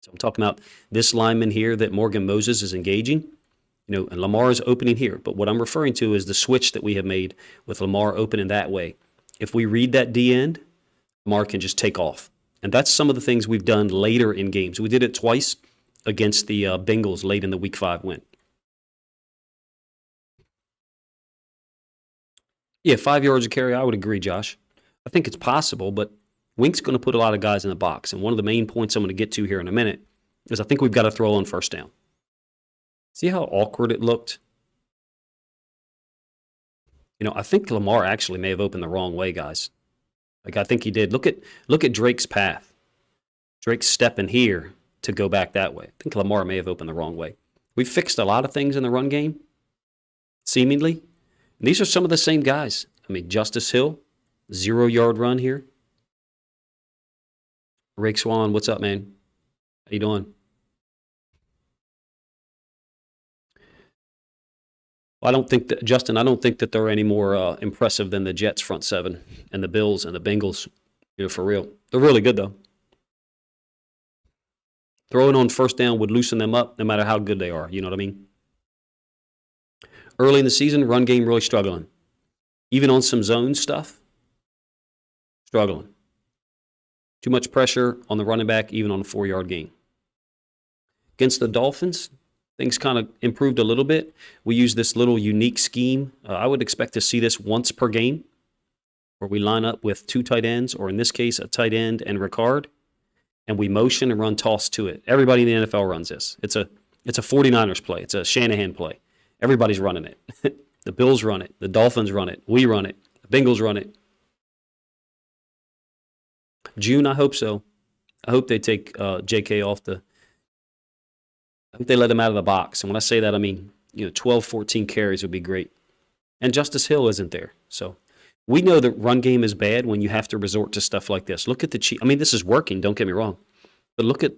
So I'm talking about this lineman here that Morgan Moses is engaging, and Lamar is opening here. But what I'm referring to is the switch that we have made with Lamar opening that way. If we read that D end, Lamar can just take off. And that's some of the things we've done later in games. We did it twice against the Bengals late in the Week 5 win. Yeah, 5 yards of carry, I would agree, Josh. I think it's possible, but Wink's going to put a lot of guys in the box. And one of the main points I'm going to get to here in a minute is I think we've got to throw on first down. See how awkward it looked? I think Lamar actually may have opened the wrong way, guys. I think he did. Look at Drake's path. Drake's stepping here to go back that way. I think Lamar may have opened the wrong way. We've fixed a lot of things in the run game, seemingly. And these are some of the same guys. Justice Hill, 0-yard run here. Rake Swan, what's up, man? How you doing? Well, I don't think that they're any more impressive than the Jets front seven and the Bills and the Bengals, for real. They're really good, though. Throwing on first down would loosen them up no matter how good they are. You know what I mean? Early in the season, run game really struggling. Even on some zone stuff, struggling. Too much pressure on the running back, even on a 4-yard gain. Against the Dolphins, things kind of improved a little bit. We use this little unique scheme. I would expect to see this once per game, where we line up with 2 tight ends, or in this case, a tight end and Ricard, and we motion and run toss to it. Everybody in the NFL runs this. It's a 49ers play. It's a Shanahan play. Everybody's running it. The Bills run it. The Dolphins run it. We run it. The Bengals run it. June, I hope so. I hope they take JK off I hope they let him out of the box. And when I say that, I mean, 12, 14 carries would be great. And Justice Hill isn't there. So we know that run game is bad when you have to resort to stuff like this. Look at the Chiefs. This is working, don't get me wrong. But look at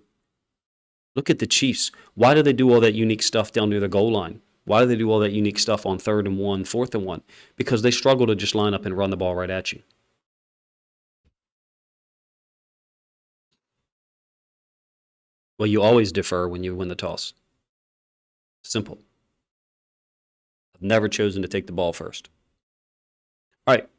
the Chiefs. Why do they do all that unique stuff down near the goal line? Why do they do all that unique stuff on 3rd and 1, 4th and 1? Because they struggle to just line up and run the ball right at you. Well, you always defer when you win the toss. Simple. I've never chosen to take the ball first. All right,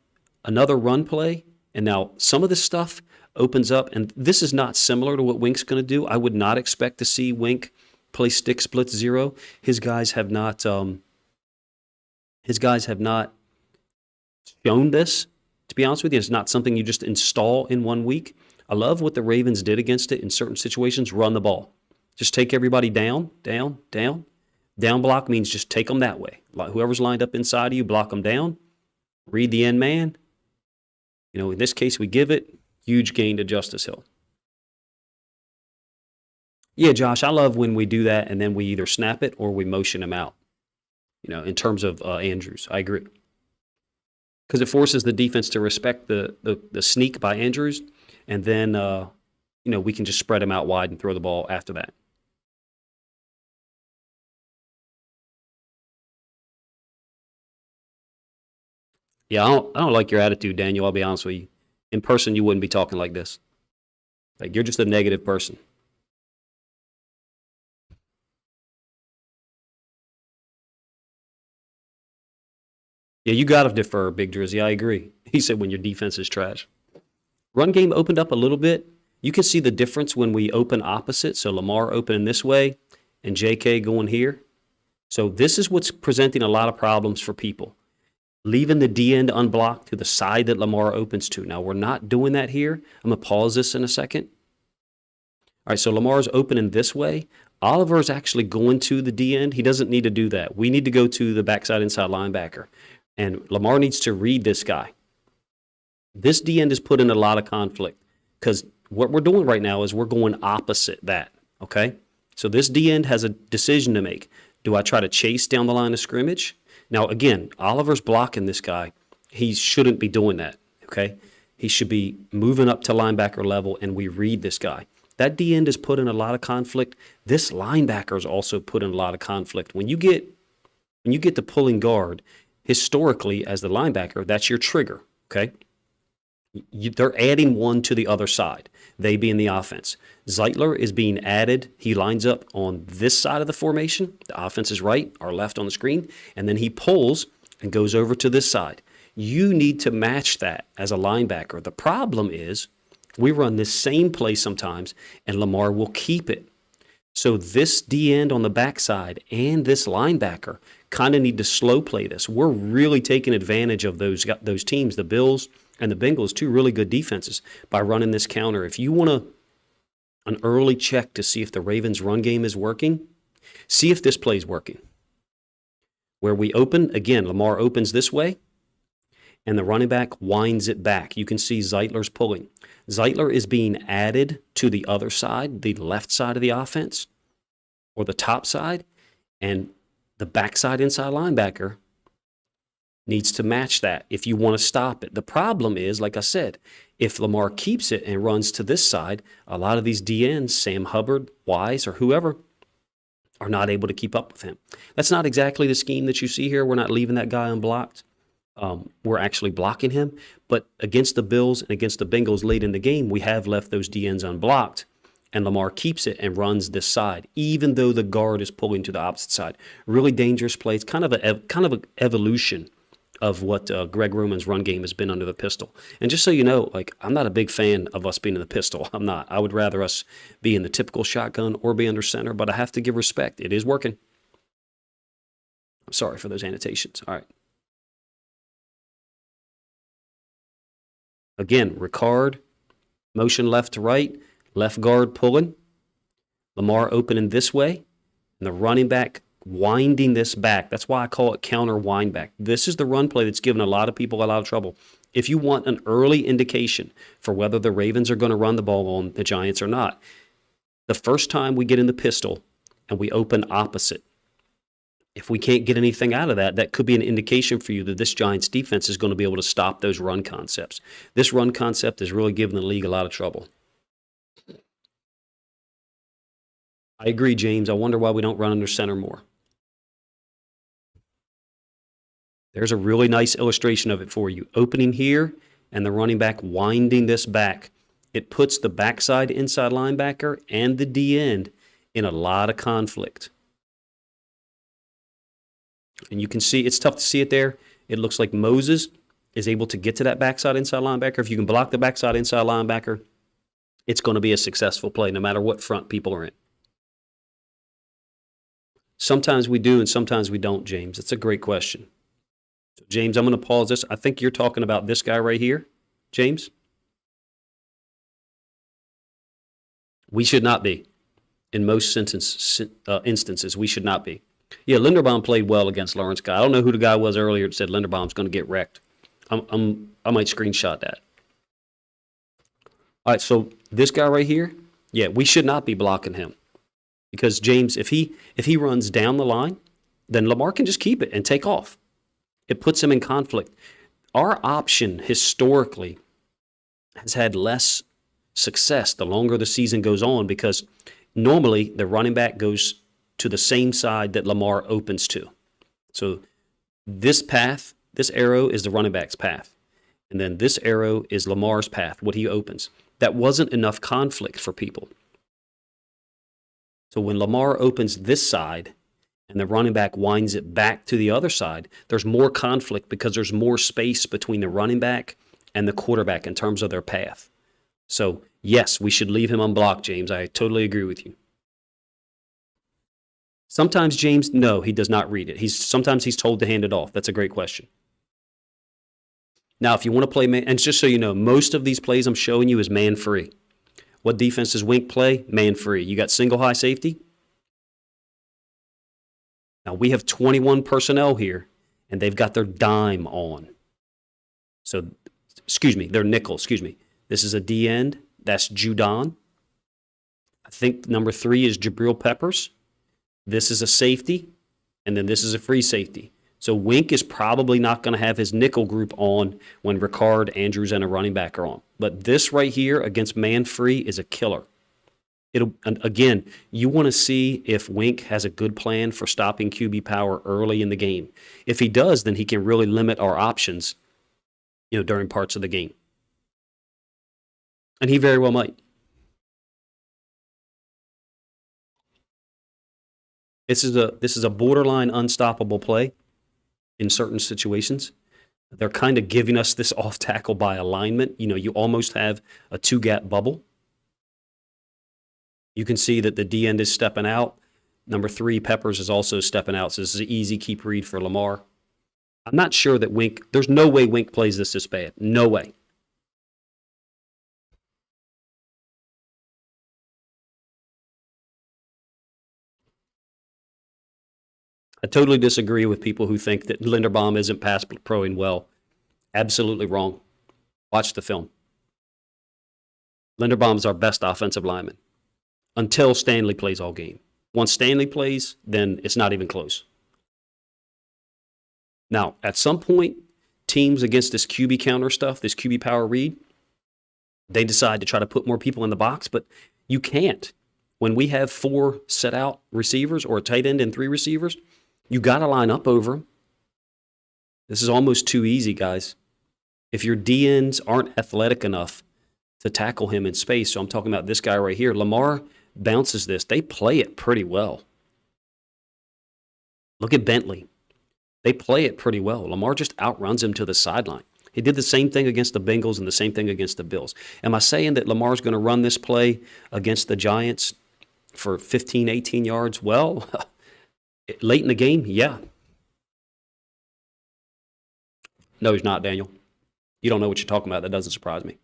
another run play. And now some of this stuff opens up, and this is not similar to what Wink's going to do. I would not expect to see Wink play stick split 0. His guys have not shown this, to be honest with you. It's not something you just install in 1 week. I love what the Ravens did against it in certain situations. Run the ball. Just take everybody down, down, down. Down block means just take them that way. Like whoever's lined up inside of you, block them down. Read the end man. In this case, we give it. Huge gain to Justice Hill. Yeah, Josh, I love when we do that and then we either snap it or we motion him out, in terms of Andrews. I agree. Because it forces the defense to respect the sneak by Andrews. And then, we can just spread him out wide and throw the ball after that. Yeah, I don't like your attitude, Daniel. I'll be honest with you. In person, you wouldn't be talking like this. Like, you're just a negative person. Yeah, you got to defer, Big Drizzy. I agree. He said when your defense is trash. Run game opened up a little bit. You can see the difference when we open opposite. So Lamar opening this way and JK going here. So this is what's presenting a lot of problems for people. Leaving the D end unblocked to the side that Lamar opens to. Now, we're not doing that here. I'm going to pause this in a second. All right, so Lamar's opening this way. Oliver's actually going to the D end. He doesn't need to do that. We need to go to the backside inside linebacker. And Lamar needs to read this guy. This D end is put in a lot of conflict because what we're doing right now is we're going opposite that, okay? So this D end has a decision to make. Do I try to chase down the line of scrimmage? Now, again, Oliver's blocking this guy. He shouldn't be doing that, okay? He should be moving up to linebacker level, and we read this guy. That D end is put in a lot of conflict. This linebacker is also put in a lot of conflict. When you get to pulling guard, historically, as the linebacker, that's your trigger, okay? They're adding one to the other side, they being the offense. Zeitler is being added. He lines up on this side of the formation. The offense is right, our left on the screen, and then he pulls and goes over to this side. You need to match that as a linebacker. The problem is we run this same play sometimes, and Lamar will keep it. So this D end on the backside and this linebacker kind of need to slow play this. We're really taking advantage of those teams, the Bills and the Bengals, two really good defenses, by running this counter. If you want an early check to see if the Ravens' run game is working, see if this play is working. Where we open, again, Lamar opens this way, and the running back winds it back. You can see Zeitler's pulling. Zeitler is being added to the other side, the left side of the offense, or the top side, and the backside inside linebacker needs to match that if you want to stop it. The problem is, like I said, if Lamar keeps it and runs to this side, a lot of these DNs, Sam Hubbard, Wise, or whoever, are not able to keep up with him. That's not exactly the scheme that you see here. We're not leaving that guy unblocked. We're actually blocking him. But against the Bills and against the Bengals late in the game, we have left those DNs unblocked, and Lamar keeps it and runs this side, even though the guard is pulling to the opposite side. Really dangerous play. It's kind of an evolution of what Greg Roman's run game has been under the pistol. And just so you know, like, I'm not a big fan of us being in the pistol. I'm not. I would rather us be in the typical shotgun or be under center, but I have to give respect. It is working. I'm sorry for those annotations. All right. Again, Ricard, motion left to right, left guard pulling, Lamar opening this way, and the running back winding this back. That's why I call it counter wind back. This is the run play that's given a lot of people a lot of trouble. If you want an early indication for whether the Ravens are going to run the ball on the Giants or not, the first time we get in the pistol and we open opposite, if we can't get anything out of that, that could be an indication for you that this Giants defense is going to be able to stop those run concepts. This run concept is really giving the league a lot of trouble. I agree, James. I wonder why we don't run under center more. There's a really nice illustration of it for you. Opening here and the running back winding this back. It puts the backside inside linebacker and the D end in a lot of conflict. And you can see, it's tough to see it there. It looks like Moses is able to get to that backside inside linebacker. If you can block the backside inside linebacker, it's going to be a successful play no matter what front people are in. Sometimes we do and sometimes we don't, James. It's a great question. So, James, I'm going to pause this. I think you're talking about this guy right here, James. We should not be. In most instances, we should not be. Yeah, Linderbaum played well against Lawrence Guy. I don't know who the guy was earlier that said Linderbaum's going to get wrecked. I might screenshot that. All right, so this guy right here, yeah, we should not be blocking him. Because, James, if he runs down the line, then Lamar can just keep it and take off. It puts him in conflict. Our option historically has had less success the longer the season goes on because normally the running back goes to the same side that Lamar opens to. So this path, this arrow is the running back's path. And then this arrow is Lamar's path, what he opens. That wasn't enough conflict for people. So when Lamar opens this side and the running back winds it back to the other side, there's more conflict because there's more space between the running back and the quarterback in terms of their path. So, yes, we should leave him unblocked, James. I totally agree with you. Sometimes, James, no, he does not read it. Sometimes he's told to hand it off. That's a great question. Now, if you want to play man, and just so you know, most of these plays I'm showing you is man-free. What defense does Wink play? Man-free. You got single high safety. Now, we have 21 personnel here, and they've got their dime on. So, their nickel, This is a D end. That's Judon. I think number 3 is Jabril Peppers. This is a safety, and then this is a free safety. So Wink is probably not going to have his nickel group on when Ricard, Andrews, and a running back are on. But this right here against man-free is a killer. Again, you want to see if Wink has a good plan for stopping QB power early in the game. If he does, then he can really limit our options, during parts of the game. And he very well might. This is a borderline unstoppable play in certain situations. They're kind of giving us this off tackle by alignment. You almost have a two gap bubble. You can see that the D end is stepping out. Number 3, Peppers, is also stepping out. So this is an easy keep read for Lamar. I'm not sure that Wink, there's no way Wink plays this bad. No way. I totally disagree with people who think that Linderbaum isn't pass proing well. Absolutely wrong. Watch the film. Linderbaum's our best offensive lineman until Stanley plays all game. Once Stanley plays, then it's not even close. Now, at some point, teams against this QB counter stuff, this QB power read, they decide to try to put more people in the box, but you can't. When we have 4 set out receivers or a tight end and 3 receivers, you got to line up over them. This is almost too easy, guys. If your DNs aren't athletic enough to tackle him in space, so I'm talking about this guy right here, Lamar bounces this. They play it pretty well. Look at Bentley. They play it pretty well. Lamar just outruns him to the sideline. He did the same thing against the Bengals and the same thing against the Bills. Am I saying that Lamar's going to run this play against the Giants for 15, 18 yards? Well, late in the game, yeah. No, he's not, Daniel. You don't know what you're talking about. That doesn't surprise me.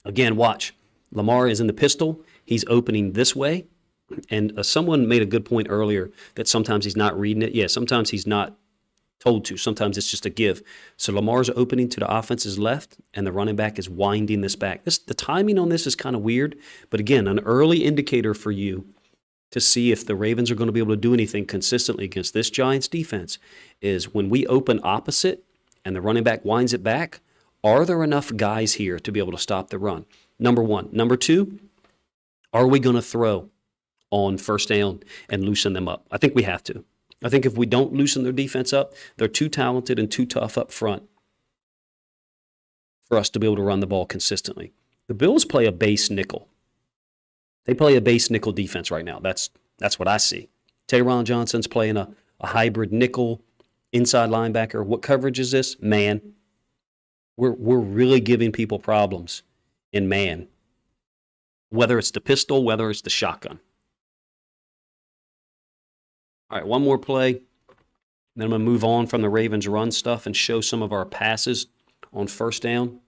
Again, watch. Lamar is in the pistol. He's opening this way. And someone made a good point earlier that sometimes he's not reading it. Yeah, sometimes he's not told to. Sometimes it's just a give. So Lamar's opening to the offense's left, and the running back is winding this back. The timing on this is kind of weird. But again, an early indicator for you to see if the Ravens are going to be able to do anything consistently against this Giants defense is when we open opposite and the running back winds it back, are there enough guys here to be able to stop the run? Number 1. Number 2, are we going to throw on first down and loosen them up? I think we have to. I think if we don't loosen their defense up, they're too talented and too tough up front for us to be able to run the ball consistently. The Bills play a base nickel. They play a base nickel defense right now. That's what I see. Taron Johnson's playing a hybrid nickel inside linebacker. What coverage is this? Man. We're really giving people problems in man, whether it's the pistol, whether it's the shotgun. All right, one more play. Then I'm going to move on from the Ravens run stuff and show some of our passes on first down.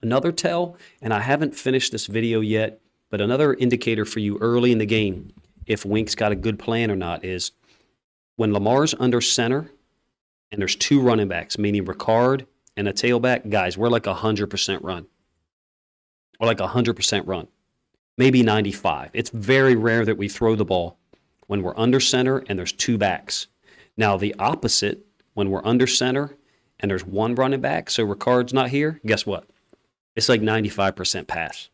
Another tell, and I haven't finished this video yet, but another indicator for you early in the game, if Wink's got a good plan or not, is when Lamar's under center and there's 2 running backs, meaning Ricard and a tailback, guys, we're like 100% run. We're like 100% run. Maybe 95. It's very rare that we throw the ball when we're under center and there's 2 backs. Now, the opposite, when we're under center and there's 1 running back, so Ricard's not here, guess what? It's like 95% pass.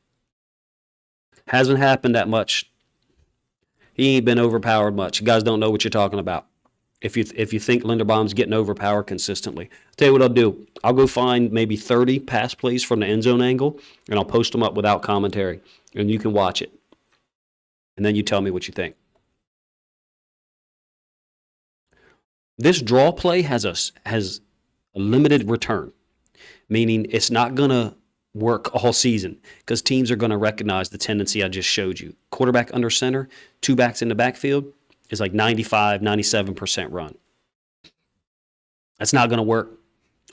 Hasn't happened that much. He ain't been overpowered much. You guys don't know what you're talking about. If you think Linderbaum's getting overpowered consistently. I'll tell you what I'll do. I'll go find maybe 30 pass plays from the end zone angle, and I'll post them up without commentary, and you can watch it. And then you tell me what you think. This draw play has a limited return, meaning it's not going to work all season because teams are going to recognize the tendency I just showed you. Quarterback under center, 2 backs in the backfield is like 95, 97% run. That's not going to work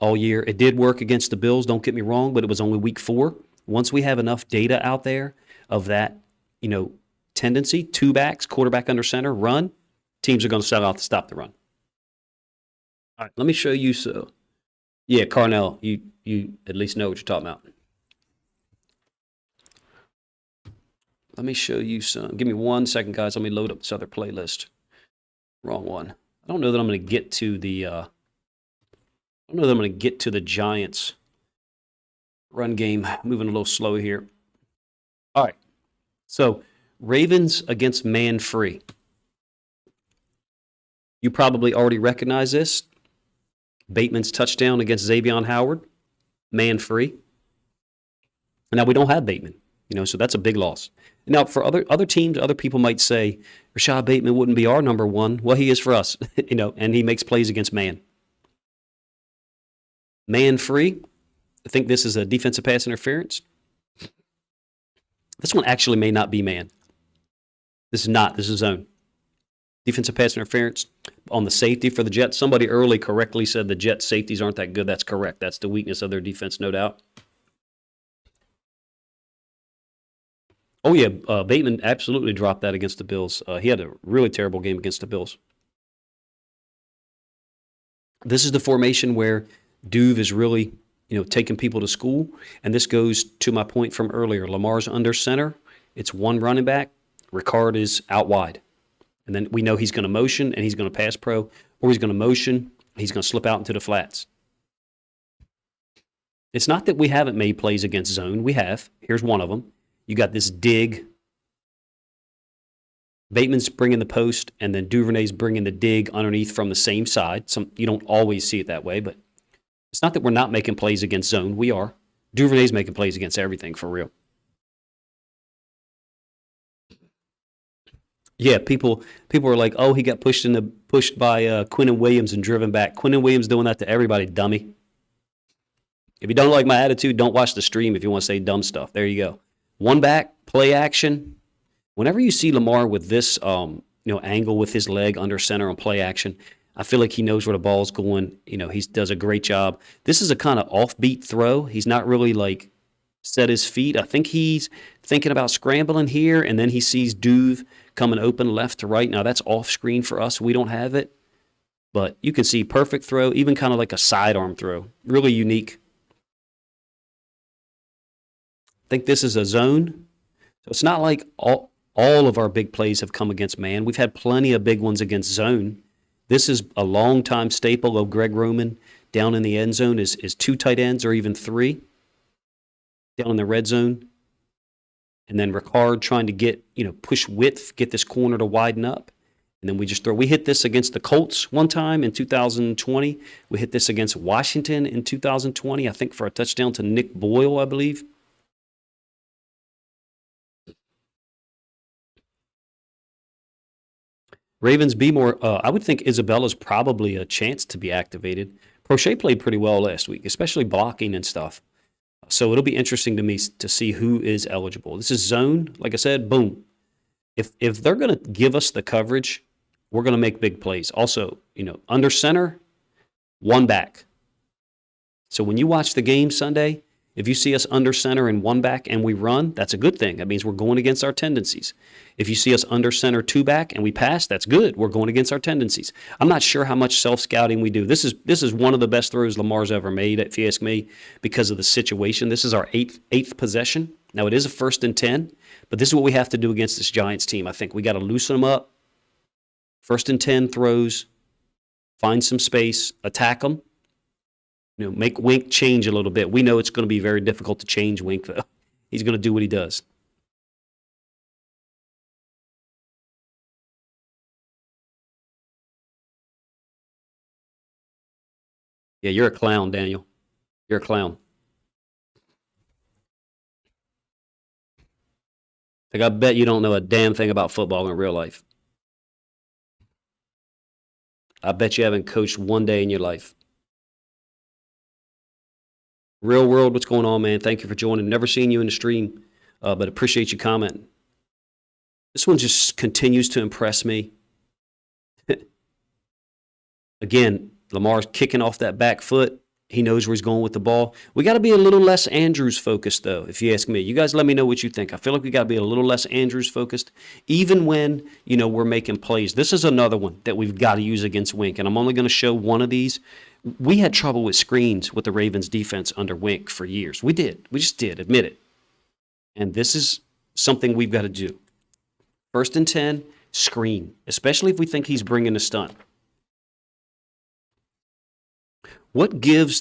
all year. It did work against the Bills, don't get me wrong, but it was only week 4. Once we have enough data out there of that, tendency, 2 backs, quarterback under center, run, teams are going to set out to stop the run. All right, let me show you. So, yeah, Carnell, you at least know what you're talking about. Let me show you some. Give me 1 second, guys. Let me load up this other playlist. Wrong one. I don't know that I'm going to get to the. I don't know that I'm going to get to the Giants run game. Moving a little slow here. All right. So Ravens against man free. You probably already recognize this. Bateman's touchdown against Xavier Howard, man free. Now we don't have Bateman, so that's a big loss. Now for other teams, other people might say Rashad Bateman wouldn't be our number one. Well, he is for us, and he makes plays against man. Man free. I think this is a defensive pass interference. This one actually may not be man. This is not. This is zone. Defensive pass interference on the safety for the Jets. Somebody early correctly said the Jets safeties aren't that good. That's correct. That's the weakness of their defense, no doubt. Oh, yeah, Bateman absolutely dropped that against the Bills. He had a really terrible game against the Bills. This is the formation where Duve is really, taking people to school. And this goes to my point from earlier. Lamar's under center. It's one running back. Ricard is out wide. And then we know he's going to motion and he's going to pass pro, or he's going to motion, he's going to slip out into the flats. It's not that we haven't made plays against zone. We have. Here's one of them. You got this dig. Bateman's bringing the post, and then Duvernay's bringing the dig underneath from the same side. You don't always see it that way, but it's not that we're not making plays against zone. We are. Duvernay's making plays against everything, for real. Yeah, people are like, oh, he got pushed by Quinnen Williams and driven back. Quinnen Williams doing that to everybody, dummy. If you don't like my attitude, don't watch the stream if you want to say dumb stuff. There you go. One back, play action. Whenever you see Lamar with this angle with his leg under center on play action, I feel like he knows where the ball's going. He does a great job. This is a kind of offbeat throw. He's not really like set his feet. I think he's thinking about scrambling here, and then he sees Duve coming open left to right. Now, that's off screen for us. We don't have it. But you can see perfect throw, even kind of like a sidearm throw. Really unique. I think this is a zone. So it's not like all of our big plays have come against man. We've had plenty of big ones against zone. This is a long-time staple of Greg Roman down in the end zone is two tight ends or even three down in the red zone. And then Ricard trying to get, push width, get this corner to widen up. And then we just throw. We hit this against the Colts one time in 2020. We hit this against Washington in 2020, I think for a touchdown to Nick Boyle, I believe. Ravens, be more. I would think Isabella's probably a chance to be activated. Prochet played pretty well last week, especially blocking and stuff. So it'll be interesting to me to see who is eligible. This is zone. Like I said, boom. If they're going to give us the coverage, we're going to make big plays. Also, under center, one back. So when you watch the game Sunday, if you see us under center and one back and we run, that's a good thing. That means we're going against our tendencies. If you see us under center, two back, and we pass, that's good. We're going against our tendencies. I'm not sure how much self-scouting we do. This is one of the best throws Lamar's ever made, if you ask me, because of the situation. This is our eighth possession. Now, it is a 1st and 10, but this is what we have to do against this Giants team. I think we got to loosen them up. 1st and 10 throws, find some space, attack them. Make Wink change a little bit. We know it's going to be very difficult to change Wink, though. He's going to do what he does. Yeah, you're a clown, Daniel. You're a clown. Like, I bet you don't know a damn thing about football in real life. I bet you haven't coached one day in your life. Real world, what's going on, man? Thank you for joining. Never seen you in the stream, but appreciate you commenting. This one just continues to impress me. Again, Lamar's kicking off that back foot. He knows where he's going with the ball. We got to be a little less Andrews focused, though, if you ask me. You guys let me know what you think. I feel like we got to be a little less Andrews focused, even when, we're making plays. This is another one that we've got to use against Wink, and I'm only going to show one of these. We had trouble with screens with the Ravens defense under Wink for years. We did. We just did. Admit it. And this is something we've got to do. 1st and 10, screen, especially if we think he's bringing a stunt. What gives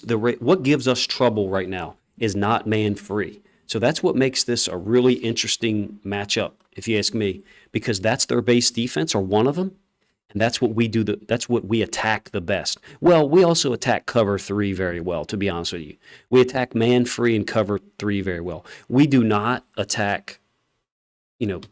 us trouble right now is not man free. So that's what makes this a really interesting matchup, if you ask me, because that's their base defense or one of them. And that's what we do. That's what we attack the best. Well, we also attack cover three very well, to be honest with you. We attack man free and cover three very well. We do not attack,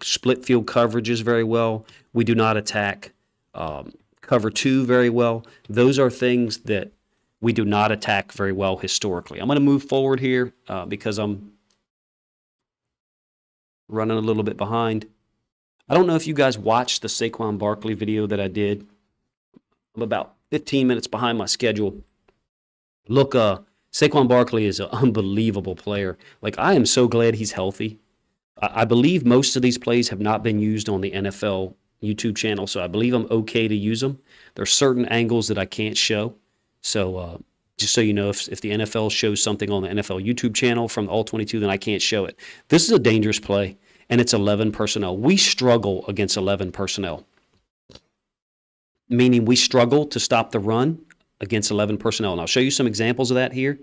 split field coverages very well. We do not attack cover two very well. Those are things that we do not attack very well historically. I'm going to move forward here because I'm running a little bit behind. I don't know if you guys watched the Saquon Barkley video that I did. I'm about 15 minutes behind my schedule. Look, Saquon Barkley is an unbelievable player. Like, I am so glad he's healthy. I believe most of these plays have not been used on the NFL YouTube channel, so I believe I'm okay to use them. There are certain angles that I can't show. So just so you know, if the NFL shows something on the NFL YouTube channel from the All-22, then I can't show it. This is a dangerous play, and it's 11 personnel. We struggle against 11 personnel, meaning we struggle to stop the run against 11 personnel. And I'll show you some examples of that here.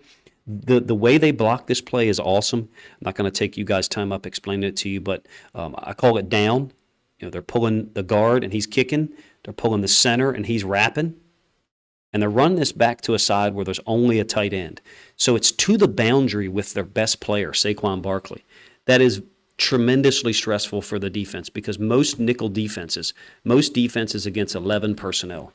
The way they block this play is awesome. I'm not going to take you guys time up explaining it to you, but I call it down. They're pulling the guard, and he's kicking. They're pulling the center, and he's wrapping. And they're running this back to a side where there's only a tight end. So it's to the boundary with their best player, Saquon Barkley. That is tremendously stressful for the defense because most defenses against 11 personnel,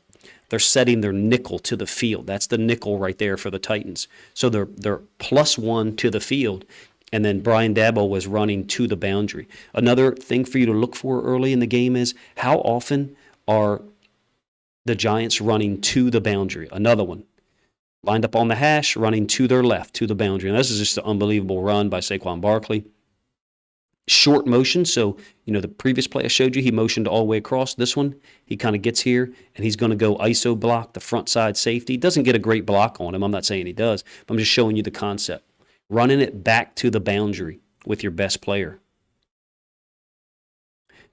they're setting their nickel to the field. That's the nickel right there for the Titans. So they're +1 to the field, and then Brian Daboll was running to the boundary. Another thing for you to look for early in the game is how often are the Giants running to the boundary. Another one, lined up on the hash, running to their left, to the boundary. And this is just an unbelievable run by Saquon Barkley. Short motion, so, the previous play I showed you, he motioned all the way across. This one, he kind of gets here, and he's going to go ISO block, the front side safety. Doesn't get a great block on him. I'm not saying he does, but I'm just showing you the concept. Running it back to the boundary with your best player.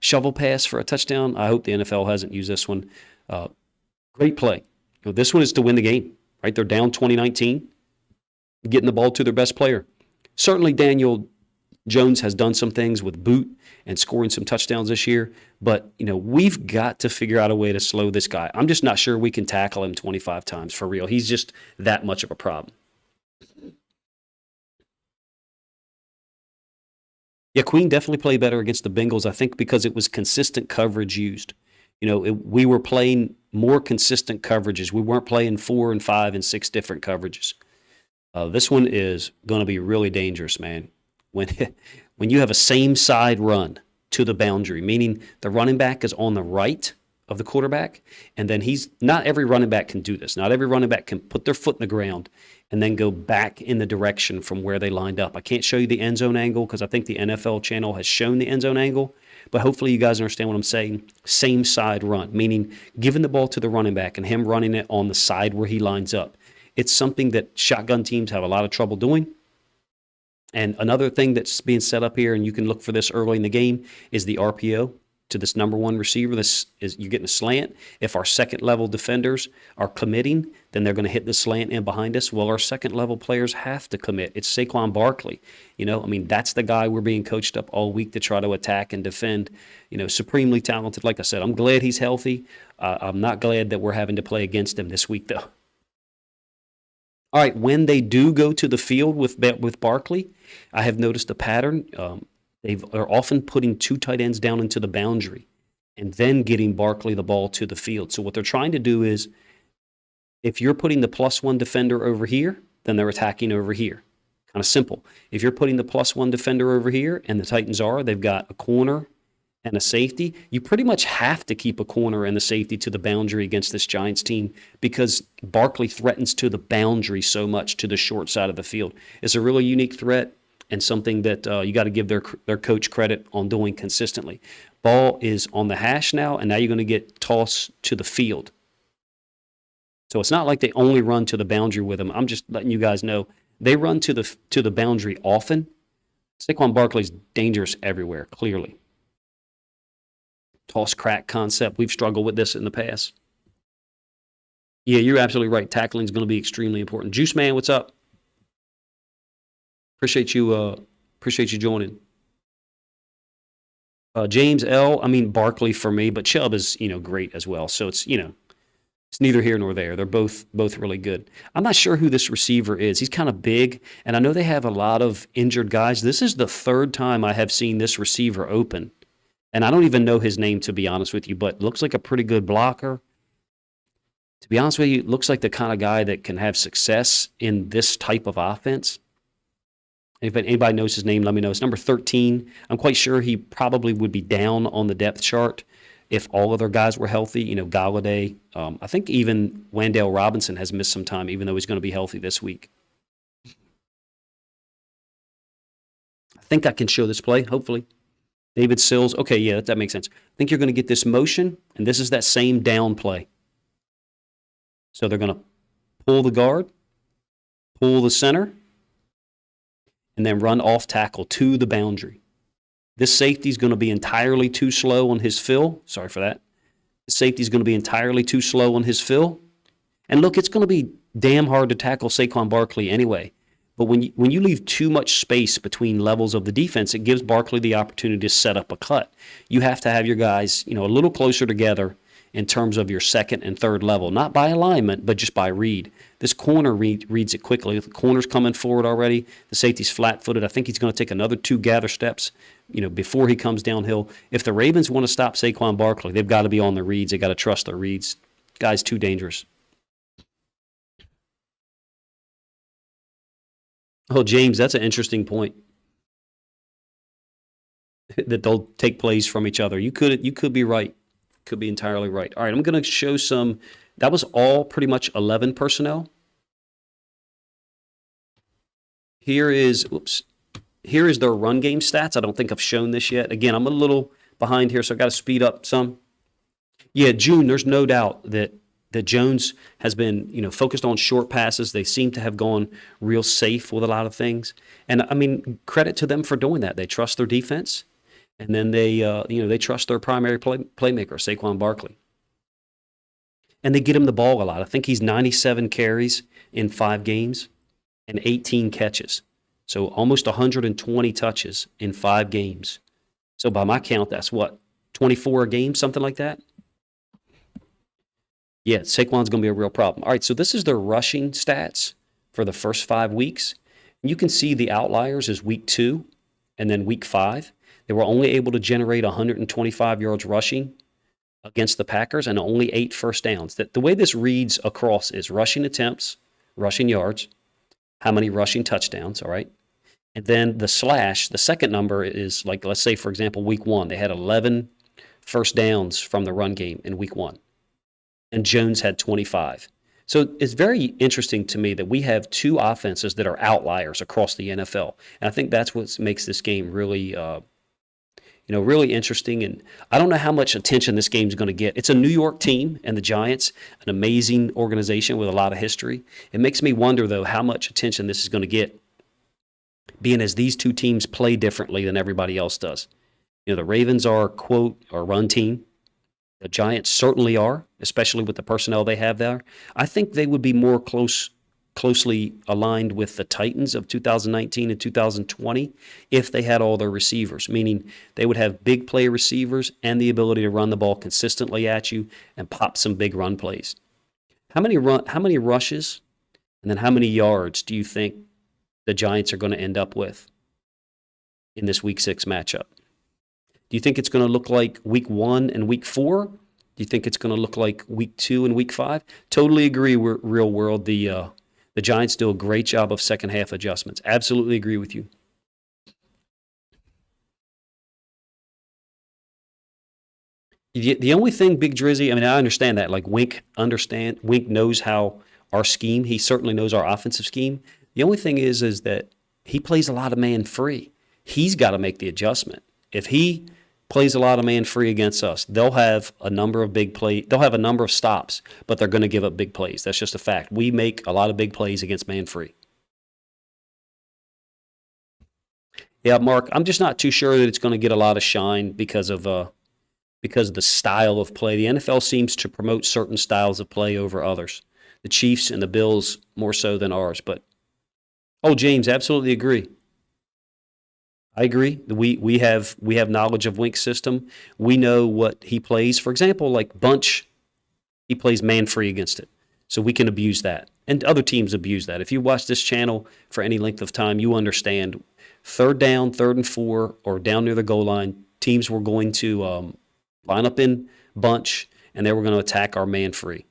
Shovel pass for a touchdown. I hope the NFL hasn't used this one. Great play. This one is to win the game, right? They're down 2019, getting the ball to their best player. Certainly Daniel Jones has done some things with boot and scoring some touchdowns this year, but, we've got to figure out a way to slow this guy. I'm just not sure we can tackle him 25 times for real. He's just that much of a problem. Yeah, Queen definitely played better against the Bengals, I think, because it was consistent coverage used. We were playing more consistent coverages. We weren't playing 4 and 5 and 6 different coverages. This one is going to be really dangerous, man. When you have a same side run to the boundary, meaning the running back is on the right of the quarterback, and then not every running back can do this. Not every running back can put their foot in the ground and then go back in the direction from where they lined up. I can't show you the end zone angle because I think the NFL channel has shown the end zone angle, but hopefully you guys understand what I'm saying. Same side run, meaning giving the ball to the running back and him running it on the side where he lines up. It's something that shotgun teams have a lot of trouble doing. And another thing that's being set up here, and you can look for this early in the game, is the RPO to this number one receiver. This is you're getting a slant. If our second level defenders are committing, then they're going to hit the slant in behind us. Well, our second level players have to commit. It's Saquon Barkley. That's the guy we're being coached up all week to try to attack and defend. Supremely talented. Like I said, I'm glad he's healthy. I'm not glad that we're having to play against him this week, though. All right, when they do go to the field with Barkley, I have noticed a pattern. They're often putting 2 tight ends down into the boundary and then getting Barkley the ball to the field. So what they're trying to do is, if you're putting the +1 defender over here, then they're attacking over here. Kind of simple. If you're putting the +1 defender over here, and the Titans they've got a corner and a safety, you pretty much have to keep a corner and a safety to the boundary against this Giants team because Barkley threatens to the boundary so much to the short side of the field. It's a really unique threat and something that you got to give their coach credit on doing consistently. Ball is on the hash now, and now you're going to get tossed to the field. So it's not like they only run to the boundary with him. I'm just letting you guys know they run to the boundary often. Saquon Barkley's dangerous everywhere, clearly. Toss crack concept. We've struggled with this in the past. Yeah, you're absolutely right. Tackling is going to be extremely important. Juice Man, what's up? Appreciate you joining. James L. I mean Barkley for me, but Chubb is great as well. So it's neither here nor there. They're both really good. I'm not sure who this receiver is. He's kind of big, and I know they have a lot of injured guys. This is the third time I have seen this receiver open, and I don't even know his name to be honest with you. But looks like a pretty good blocker. To be honest with you, looks like the kind of guy that can have success in this type of offense. If anybody knows his name, let me know. It's number 13. I'm quite sure he probably would be down on the depth chart if all other guys were healthy. Galladay. I think even Wan'Dale Robinson has missed some time, even though he's going to be healthy this week. I think I can show this play, hopefully. David Sills. Okay, yeah, that makes sense. I think you're going to get this motion, and this is that same down play. So they're going to pull the guard, pull the center, and then run off tackle to the boundary. This safety is going to be entirely too slow on his fill. Sorry for that. The safety is going to be entirely too slow on his fill. And look, it's going to be damn hard to tackle Saquon Barkley anyway. But when you leave too much space between levels of the defense, it gives Barkley the opportunity to set up a cut. You have to have your guys, a little closer together in terms of your second and third level, not by alignment, but just by read. This corner reads it quickly. The corner's coming forward already. The safety's flat-footed. I think he's going to take another 2 gather steps, before he comes downhill. If the Ravens want to stop Saquon Barkley, they've got to be on the reads. They've got to trust their reads. Guy's too dangerous. Oh, James, that's an interesting point. That they'll take plays from each other. You could be right. Could be entirely right. All right, I'm going to show some. That was all pretty much 11 personnel. Here is their run game stats. I don't think I've shown this yet. Again, I'm a little behind here, so I've got to speed up some. Yeah, June, there's no doubt that Jones has been, focused on short passes. They seem to have gone real safe with a lot of things. And, I mean, credit to them for doing that. They trust their defense. And then they trust their primary playmaker, Saquon Barkley. And they get him the ball a lot. I think he's 97 carries in 5 games and 18 catches. So almost 120 touches in 5 games. So by my count, that's what, 24 a game, something like that? Yeah, Saquon's going to be a real problem. All right, so this is their rushing stats for the first 5 weeks. You can see the outliers is week 2 and then week 5. They were only able to generate 125 yards rushing against the Packers and only 8 first downs. The way this reads across is rushing attempts, rushing yards, how many rushing touchdowns, all right? And then the second number is like, let's say, for example, week 1. They had 11 first downs from the run game in week 1. And Jones had 25. So it's very interesting to me that we have 2 offenses that are outliers across the NFL. And I think that's what makes this game really really interesting. And I don't know how much attention this game is going to get. It's a New York team, and the Giants, an amazing organization with a lot of history. It makes me wonder, though, how much attention this is going to get, being as these 2 teams play differently than everybody else does. The Ravens are, quote, a run team. The Giants certainly are, especially with the personnel they have there. I think they would be more closely aligned with the Titans of 2019 and 2020 if they had all their receivers, meaning they would have big play receivers and the ability to run the ball consistently at you and pop some big run plays. How many rushes and then how many yards do you think the Giants are going to end up with in this week 6 matchup? Do you think it's going to look like week 1 and week 4? Do you think it's going to look like week 2 and week 5? Totally agree. Real world. The Giants do a great job of second half adjustments. Absolutely agree with you. The only thing, Big Drizzy, I mean, I understand that. Like Wink knows how our scheme. He certainly knows our offensive scheme. The only thing is that he plays a lot of man free. He's got to make the adjustment. If he plays a lot of man free against us, they'll have a number of big plays. They'll have a number of stops, but they're going to give up big plays. That's just a fact. We make a lot of big plays against man free. Yeah, Mark, I'm just not too sure that it's going to get a lot of shine because of the style of play. The NFL seems to promote certain styles of play over others. The Chiefs and the Bills more so than ours. But James, absolutely agree. I agree. We have knowledge of Wink's system. We know what he plays. For example, like bunch, he plays man free against it. So we can abuse that. And other teams abuse that. If you watch this channel for any length of time, you understand third down, 3rd and 4, or down near the goal line, teams were going to line up in bunch and they were going to attack our man free.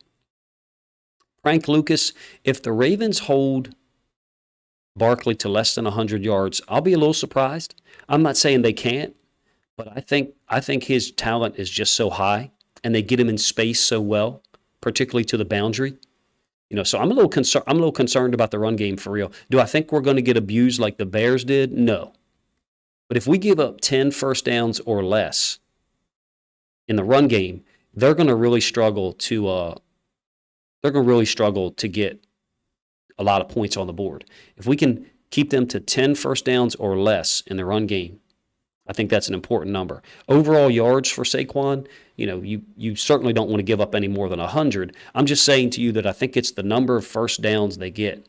Frank Lucas, if the Ravens hold Barkley to less than 100 yards, I'll be a little surprised. I'm not saying they can't, but I think his talent is just so high, and they get him in space so well, particularly to the boundary. So I'm a little concerned. I'm a little concerned about the run game for real. Do I think we're going to get abused like the Bears did? No. But if we give up 10 first downs or less in the run game, they're going to really struggle to get a lot of points on the board. If we can keep them to 10 first downs or less in the run game, I think that's an important number. Overall yards for Saquon, you certainly don't want to give up any more than 100. I'm just saying to you that I think it's the number of first downs they get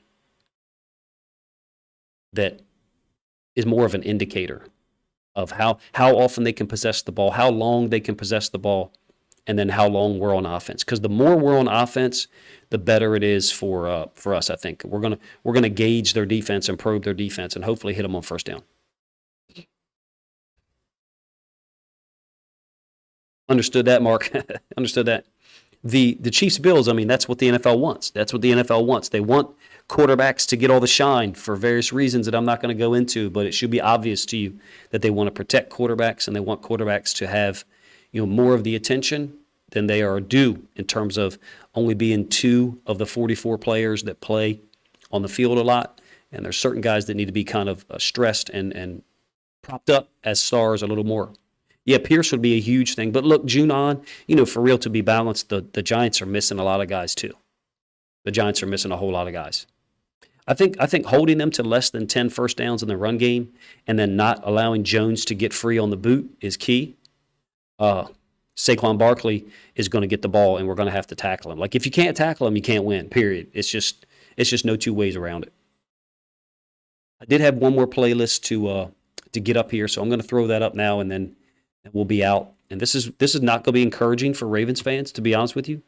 that is more of an indicator of how often they can possess the ball, how long they can possess the ball, and then how long we're on offense. Because the more we're on offense, the better it is for us. I think we're gonna gauge their defense and probe their defense, and hopefully hit them on first down. Understood that, Mark. Understood that. The Chiefs Bills, I mean, that's what the NFL wants. That's what the NFL wants. They want quarterbacks to get all the shine for various reasons that I'm not going to go into, but it should be obvious to you that they want to protect quarterbacks, and they want quarterbacks to have, more of the attention than they are due in terms of only being 2 of the 44 players that play on the field a lot. And there's certain guys that need to be kind of stressed and propped up as stars a little more. Yeah, Pierce would be a huge thing. But look, June on, for real, to be balanced, the Giants are missing a lot of guys too. The Giants are missing a whole lot of guys. I think holding them to less than 10 first downs in the run game and then not allowing Jones to get free on the boot is key. Saquon Barkley is going to get the ball, and we're going to have to tackle him. Like, if you can't tackle him, you can't win, period. It's just no two ways around it. I did have one more playlist to get up here, so I'm going to throw that up now, and then we'll be out. And this is not going to be encouraging for Ravens fans, to be honest with you.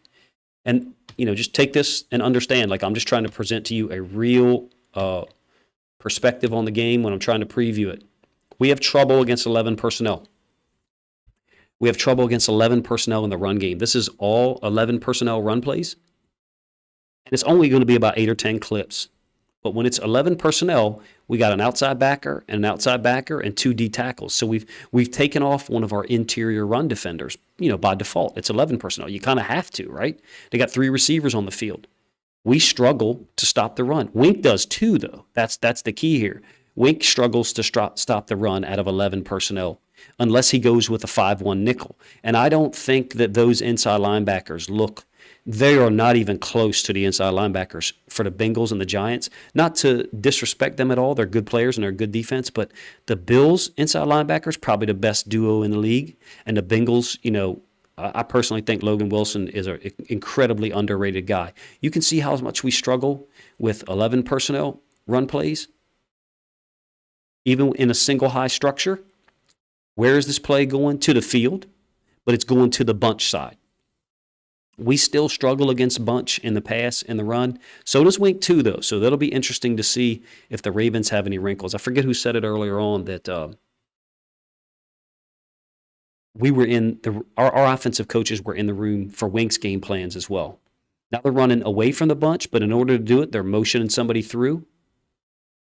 And, just take this and understand, like, I'm just trying to present to you a real perspective on the game when I'm trying to preview it. We have trouble against 11 personnel. We have trouble against 11 personnel in the run game. This is all 11 personnel run plays. And it's only going to be about 8 or 10 clips. But when it's 11 personnel, we got an outside backer and 2 D tackles. So we've taken off one of our interior run defenders, by default. It's 11 personnel. You kind of have to, right? They got 3 receivers on the field. We struggle to stop the run. Wink does too, though. That's the key here. Wink struggles to stop the run out of 11 personnel unless he goes with a 5-1 nickel. And I don't think that those inside linebackers they are not even close to the inside linebackers for the Bengals and the Giants. Not to disrespect them at all. They're good players and they're good defense, but the Bills inside linebackers, probably the best duo in the league. And the Bengals, I personally think Logan Wilson is an incredibly underrated guy. You can see how much we struggle with 11 personnel run plays, even in a single high structure. Where is this play going? To the field, but it's going to the bunch side. We still struggle against bunch in the pass and the run. So does Wink too, though. So that'll be interesting to see if the Ravens have any wrinkles. I forget who said it earlier on that our offensive coaches were in the room for Wink's game plans as well. Now they're running away from the bunch, but in order to do it, they're motioning somebody through.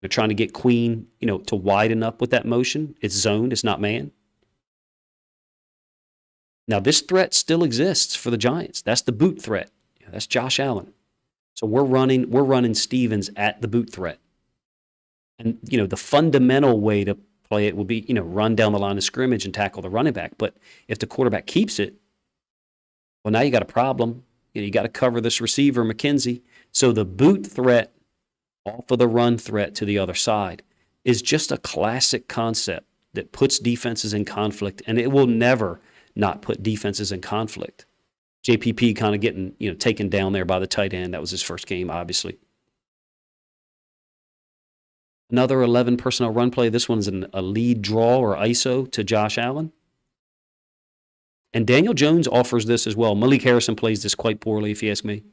They're trying to get Queen, to widen up with that motion. It's zoned. It's not man. Now, this threat still exists for the Giants. That's the boot threat. That's Josh Allen. So we're running Stevens at the boot threat. And, the fundamental way to play it will be, run down the line of scrimmage and tackle the running back. But if the quarterback keeps it, well, now you got a problem. You got to cover this receiver, McKenzie. So the boot threat off of the run threat to the other side is just a classic concept that puts defenses in conflict, and it will never not put defenses in conflict. JPP kind of getting, taken down there by the tight end. That was his first game, obviously. Another 11 personnel run play. This one's a lead draw or ISO to Josh Allen. And Daniel Jones offers this as well. Malik Harrison plays this quite poorly, if you ask me.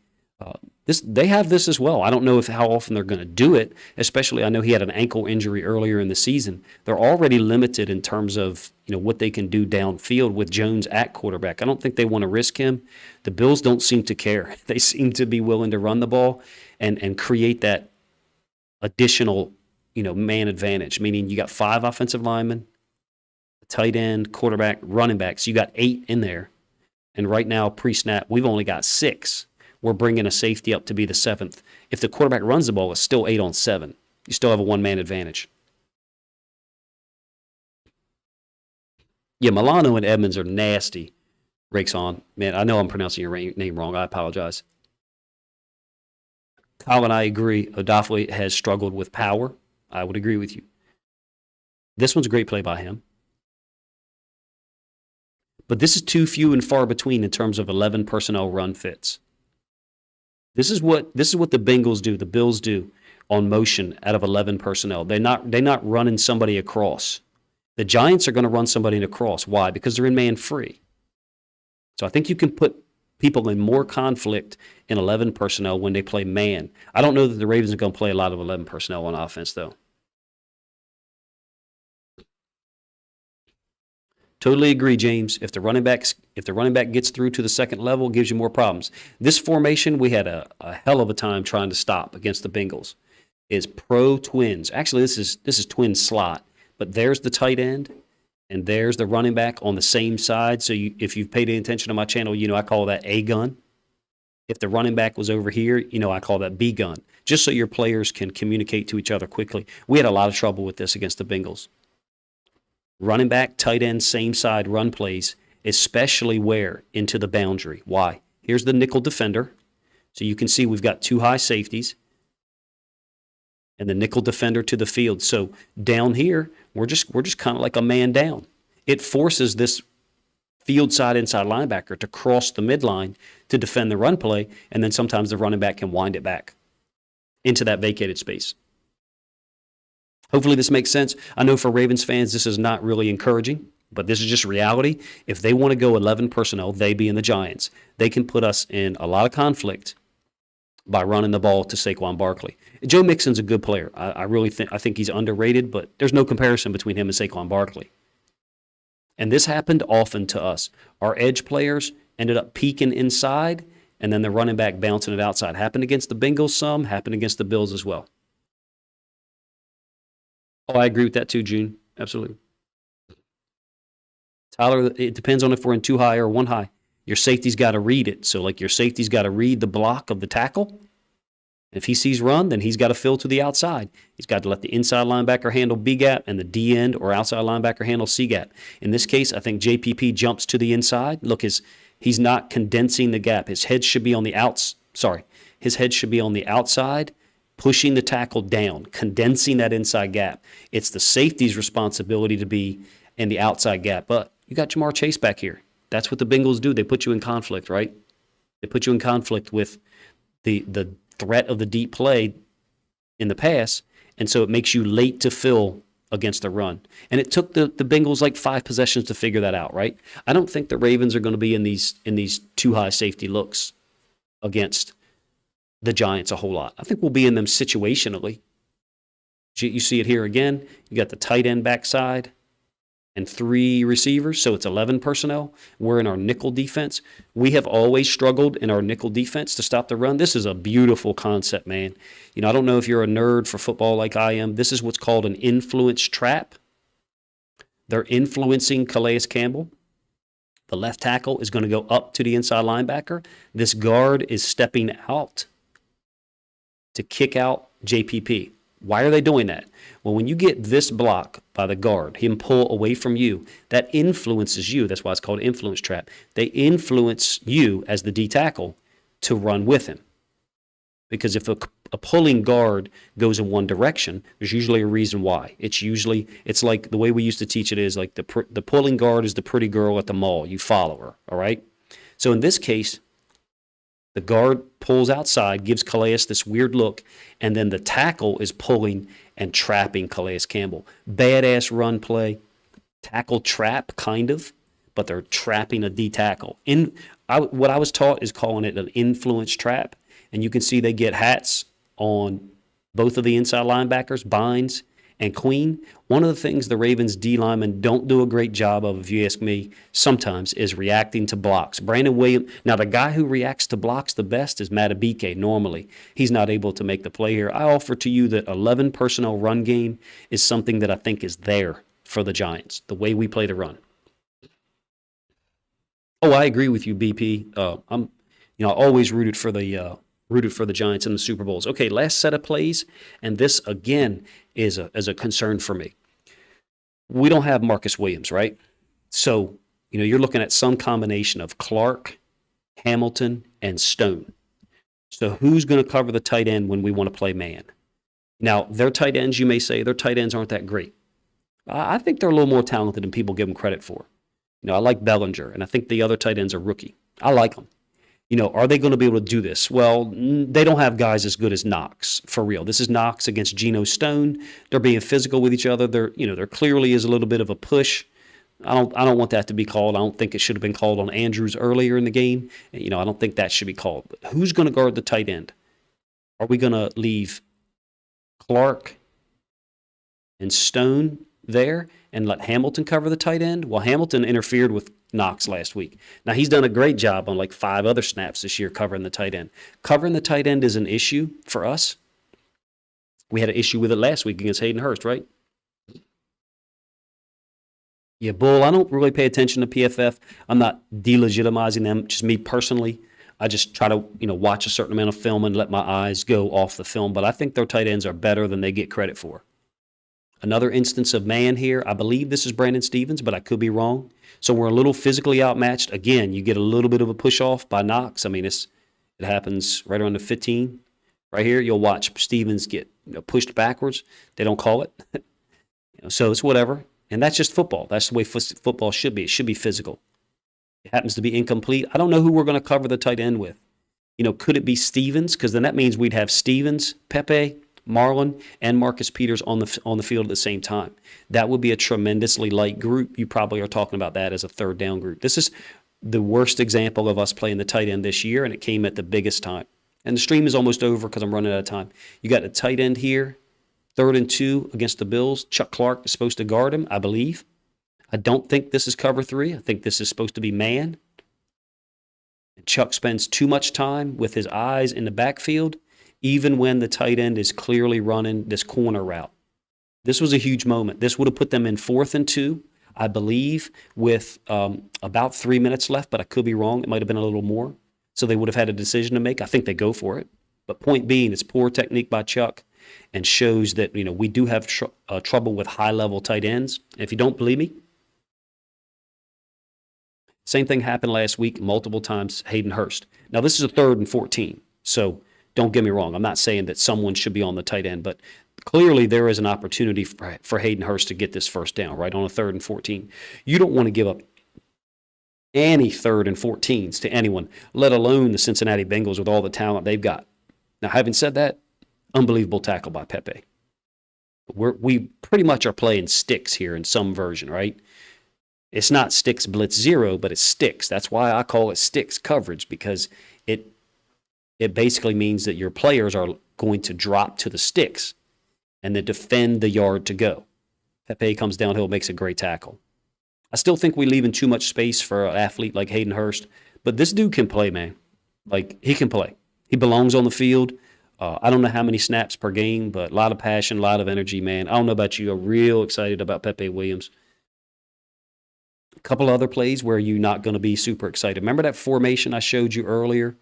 They have this as well. I don't know how often they're going to do it, especially I know he had an ankle injury earlier in the season. They're already limited in terms of what they can do downfield with Jones at quarterback. I don't think they want to risk him. The Bills don't seem to care. They seem to be willing to run the ball and create that additional man advantage, meaning you got 5 offensive linemen, tight end, quarterback, running back. So you got 8 in there. And right now, pre-snap, we've only got 6. We're bringing a safety up to be the 7th. If the quarterback runs the ball, it's still 8 on 7. You still have a one-man advantage. Yeah, Milano and Edmonds are nasty. Rakes on. Man, I know I'm pronouncing your name wrong. I apologize. Kyle and I agree. Odafe has struggled with power. I would agree with you. This one's a great play by him. But this is too few and far between in terms of 11 personnel run fits. This is what the Bengals do, the Bills do on motion out of 11 personnel. They're not running somebody across. The Giants are going to run somebody across. Why? Because they're in man free. So I think you can put people in more conflict in 11 personnel when they play man. I don't know that the Ravens are going to play a lot of 11 personnel on offense, though. Totally agree, James. If the running back gets through to the second level, it gives you more problems. This formation, we had a hell of a time trying to stop against the Bengals. Is pro twins. Actually, this is twin slot, but there's the tight end, and there's the running back on the same side. So if you've paid any attention to my channel, I call that A gun. If the running back was over here, I call that B gun, just so your players can communicate to each other quickly. We had a lot of trouble with this against the Bengals. Running back, tight end, same side run plays, especially where into the boundary. Why? Here's the nickel defender. So you can see we've got 2 high safeties and the nickel defender to the field. So down here, we're just kind of like a man down. It forces this field side inside linebacker to cross the midline to defend the run play, and then sometimes the running back can wind it back into that vacated space. Hopefully this makes sense. I know for Ravens fans, this is not really encouraging, but this is just reality. If they want to go 11 personnel, they being the Giants, they can put us in a lot of conflict by running the ball to Saquon Barkley. Joe Mixon's a good player. I think he's underrated, but there's no comparison between him and Saquon Barkley. And this happened often to us. Our edge players ended up peeking inside, and then the running back bouncing it outside. Happened against the Bengals some, happened against the Bills as well. Oh, I agree with that too, June. Absolutely. Tyler, it depends on if we're in 2 high or 1 high. Your safety's got to read it. So, your safety's got to read the block of the tackle. If he sees run, then he's got to fill to the outside. He's got to let the inside linebacker handle B gap and the D end or outside linebacker handle C gap. In this case, I think JPP jumps to the inside. Look, he's not condensing the gap. His head should be on the His head should be on the outside, pushing the tackle down, condensing that inside gap. It's the safety's responsibility to be in the outside gap. But you got Jamar Chase back here. That's what the Bengals do. They put you in conflict, right? They put you in conflict with the threat of the deep play in the pass, and so it makes you late to fill against the run. And it took the Bengals 5 possessions to figure that out, right? I don't think the Ravens are going to be in these 2 high safety looks against the Giants a whole lot. I think we'll be in them situationally. You see it here again. You got the tight end backside and 3 receivers, so it's 11 personnel. We're in our nickel defense. We have always struggled in our nickel defense to stop the run. This is a beautiful concept, man. I don't know if you're a nerd for football like I am. This is what's called an influence trap. They're influencing Calais Campbell. The left tackle is going to go up to the inside linebacker. This guard is stepping out to kick out JPP. Why are they doing that? Well, when you get this block by the guard, him pull away from you, that influences you. That's why it's called influence trap. They influence you as the D tackle to run with him. Because if a pulling guard goes in one direction, there's usually a reason why. It's like the way we used to teach it is the pulling guard is the pretty girl at the mall. You follow her, all right? So in this case, The guard pulls outside, gives Calais this weird look, and then the tackle is pulling and trapping Calais Campbell. Badass run play, tackle trap, kind of, but they're trapping a D tackle. What I was taught is calling it an influence trap, and you can see they get hats on both of the inside linebackers, Bynes and Queen. One of the things the Ravens D linemen don't do a great job of, if you ask me, sometimes is reacting to blocks. Brandon Williams, now the guy who reacts to blocks the best is Matabike normally. He's not able to make the play here. I offer to you that 11 personnel run game is something that I think is there for the Giants, the way we play the run. Oh, I agree with you, BP. I always rooted for the Giants in the Super Bowls. Okay, last set of plays, and this again is a concern for me. We don't have Marcus Williams, right? So, you're looking at some combination of Clark, Hamilton, and Stone. So who's going to cover the tight end when we want to play man? Now, their tight ends, you may say, their tight ends aren't that great. I think they're a little more talented than people give them credit for. I like Bellinger, and I think the other tight end's a rookie. I like them. Are they going to be able to do this? Well, they don't have guys as good as Knox, for real. This is Knox against Geno Stone. They're being physical with each other. There clearly is a little bit of a push. I don't want that to be called. I don't think it should have been called on Andrews earlier in the game. I don't think that should be called. But who's going to guard the tight end? Are we going to leave Clark and Stone there and let Hamilton cover the tight end? Well, Hamilton interfered with Knox last week. Now, he's done a great job on like 5 other snaps this year covering the tight end. Covering the tight end is an issue for us. We had an issue with it last week against Hayden Hurst, right? Yeah, Bull, I don't really pay attention to PFF. I'm not delegitimizing them. Just me personally, I just try to, watch a certain amount of film and let my eyes go off the film. But I think their tight ends are better than they get credit for. Another instance of man here. I believe this is Brandon Stevens, but I could be wrong. So we're a little physically outmatched. Again, you get a little bit of a push off by Knox. I mean, it happens right around the 15. Right here, you'll watch Stevens get pushed backwards. They don't call it. So it's whatever. And that's just football. That's the way football should be. It should be physical. It happens to be incomplete. I don't know who we're going to cover the tight end with. Could it be Stevens? Because then that means we'd have Stevens, Pepe, Marlon, and Marcus Peters on the field at the same time. That would be a tremendously light group. You probably are talking about that as a third down group. This is the worst example of us playing the tight end this year, and it came at the biggest time. And the stream is almost over because I'm running out of time. You got a tight end here, 3rd and 2 against the Bills. Chuck Clark is supposed to guard him, I believe. I don't think this is cover 3. I think this is supposed to be man. And Chuck spends too much time with his eyes in the backfield, even when the tight end is clearly running this corner route. This was a huge moment. This would have put them in 4th and 2, I believe, with about 3 minutes left, but I could be wrong. It might have been a little more. So they would have had a decision to make. I think they go for it. But point being, it's poor technique by Chuck and shows that we do have trouble with high-level tight ends. And if you don't believe me, same thing happened last week multiple times, Hayden Hurst. Now, this is a 3rd and 14, so don't get me wrong. I'm not saying that someone should be on the tight end, but clearly there is an opportunity for Hayden Hurst to get this first down, right, on a 3rd and 14. You don't want to give up any 3rd and 14s to anyone, let alone the Cincinnati Bengals with all the talent they've got. Now, having said that, unbelievable tackle by Pepe. We pretty much are playing sticks here in some version, right? It's not sticks blitz 0, but it's sticks. That's why I call it sticks coverage, because it basically means that your players are going to drop to the sticks and then defend the yard to go. Pepe comes downhill, makes a great tackle. I still think we're leaving too much space for an athlete like Hayden Hurst, but this dude can play, man. Like, he can play. He belongs on the field. I don't know how many snaps per game, but a lot of passion, a lot of energy, man. I don't know about you. I'm real excited about Pepe Williams. A couple other plays where you're not going to be super excited. Remember that formation I showed you earlier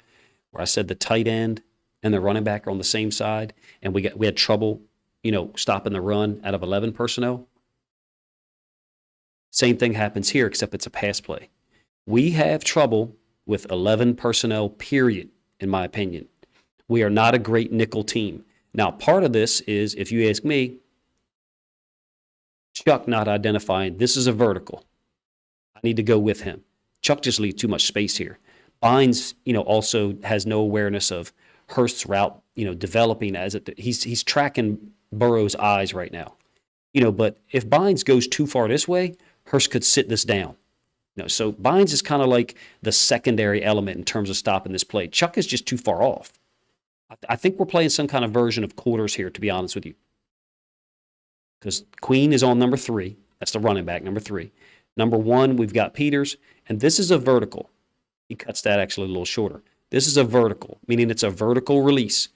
where I said the tight end and the running back are on the same side, and we had trouble, stopping the run out of 11 personnel? Same thing happens here, except it's a pass play. We have trouble with 11 personnel, period, in my opinion. We are not a great nickel team. Now, part of this is, if you ask me, Chuck not identifying this is a vertical. I need to go with him. Chuck just leaves too much space here. Bynes, also has no awareness of Hurst's route, developing as it. He's tracking Burrow's eyes right now. But if Bynes goes too far this way, Hurst could sit this down. So Bynes is kind of like the secondary element in terms of stopping this play. Chuck is just too far off. I think we're playing some kind of version of quarters here, to be honest with you. Because Queen is on number 3. That's the running back, number 3. Number 1, we've got Peters, and this is a vertical. He cuts that actually a little shorter. This is a vertical, meaning it's a vertical release.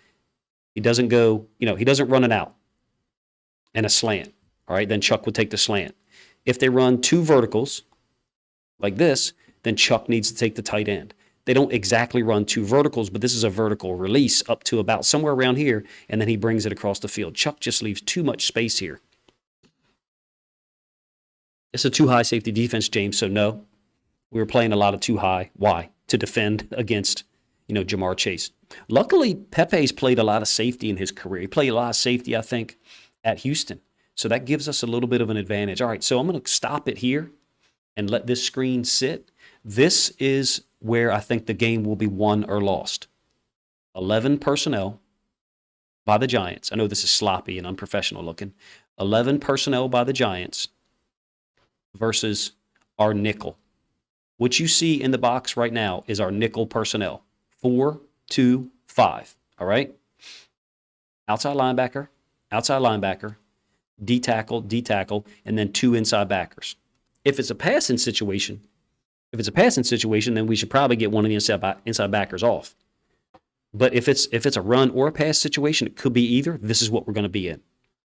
He doesn't go, he doesn't run it out and a slant. All right, then Chuck would take the slant. If they run 2 verticals like this, then Chuck needs to take the tight end. They don't exactly run 2 verticals, but this is a vertical release up to about somewhere around here, and then he brings it across the field. Chuck just leaves too much space here. It's a too high safety defense, James, so no. We were playing a lot of too high. Why? To defend against, Jamar Chase. Luckily, Pepe's played a lot of safety in his career. He played a lot of safety, I think, at Houston. So that gives us a little bit of an advantage. All right, so I'm going to stop it here and let this screen sit. This is where I think the game will be won or lost. 11 personnel by the Giants. I know this is sloppy and unprofessional looking. 11 personnel by the Giants versus our nickel. What you see in the box right now is our nickel personnel. 4, 2, 5. All right? Outside linebacker, D tackle, and then 2 inside backers. If it's a passing situation, then we should probably get one of the inside backers off. But if it's a run or a pass situation, it could be either. This is what we're going to be in.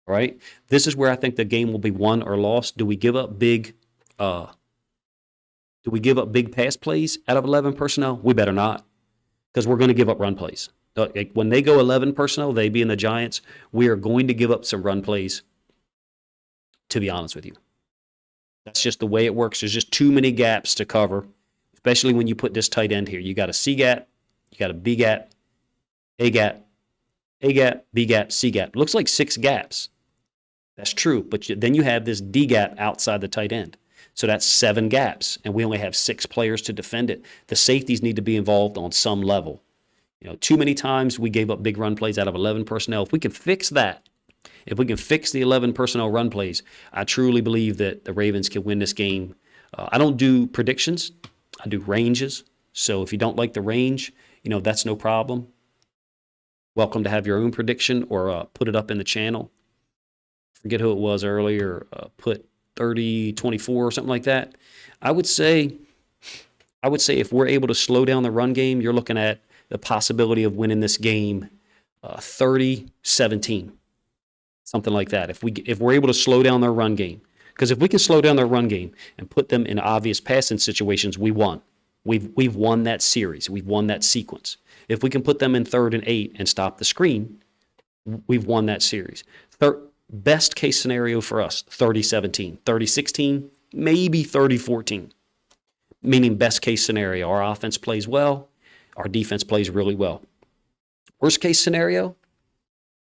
All right? This is where I think the game will be won or lost. Do we give up big pass plays out of 11 personnel? We better not, because we're going to give up run plays. When they go 11 personnel, they being the Giants, we are going to give up some run plays, to be honest with you. That's just the way it works. There's just too many gaps to cover, especially when you put this tight end here. You got a C gap, you got a B gap, A gap, A gap, B gap, C gap. It looks like 6 gaps. That's true, but then you have this D gap outside the tight end. So that's 7 gaps, and we only have 6 players to defend it. The safeties need to be involved on some level. Too many times we gave up big run plays out of 11 personnel. If we can fix that, if we can fix the 11 personnel run plays, I truly believe that the Ravens can win this game. I don't do predictions. I do ranges. So if you don't like the range, that's no problem. Welcome to have your own prediction or put it up in the channel. Forget who it was earlier. Put 30-24 or something like that. I would say if we're able to slow down the run game, you're looking at the possibility of winning this game 30-17. Something like that. If we're able to slow down their run game. Because if we can slow down their run game and put them in obvious passing situations, we won. We've won that series. We've won that sequence. If we can put them in 3rd and 8 and stop the screen, we've won that series. Best case scenario for us, 30-17. 30-16, maybe 30-14. Meaning best case scenario, our offense plays well, our defense plays really well. Worst case scenario,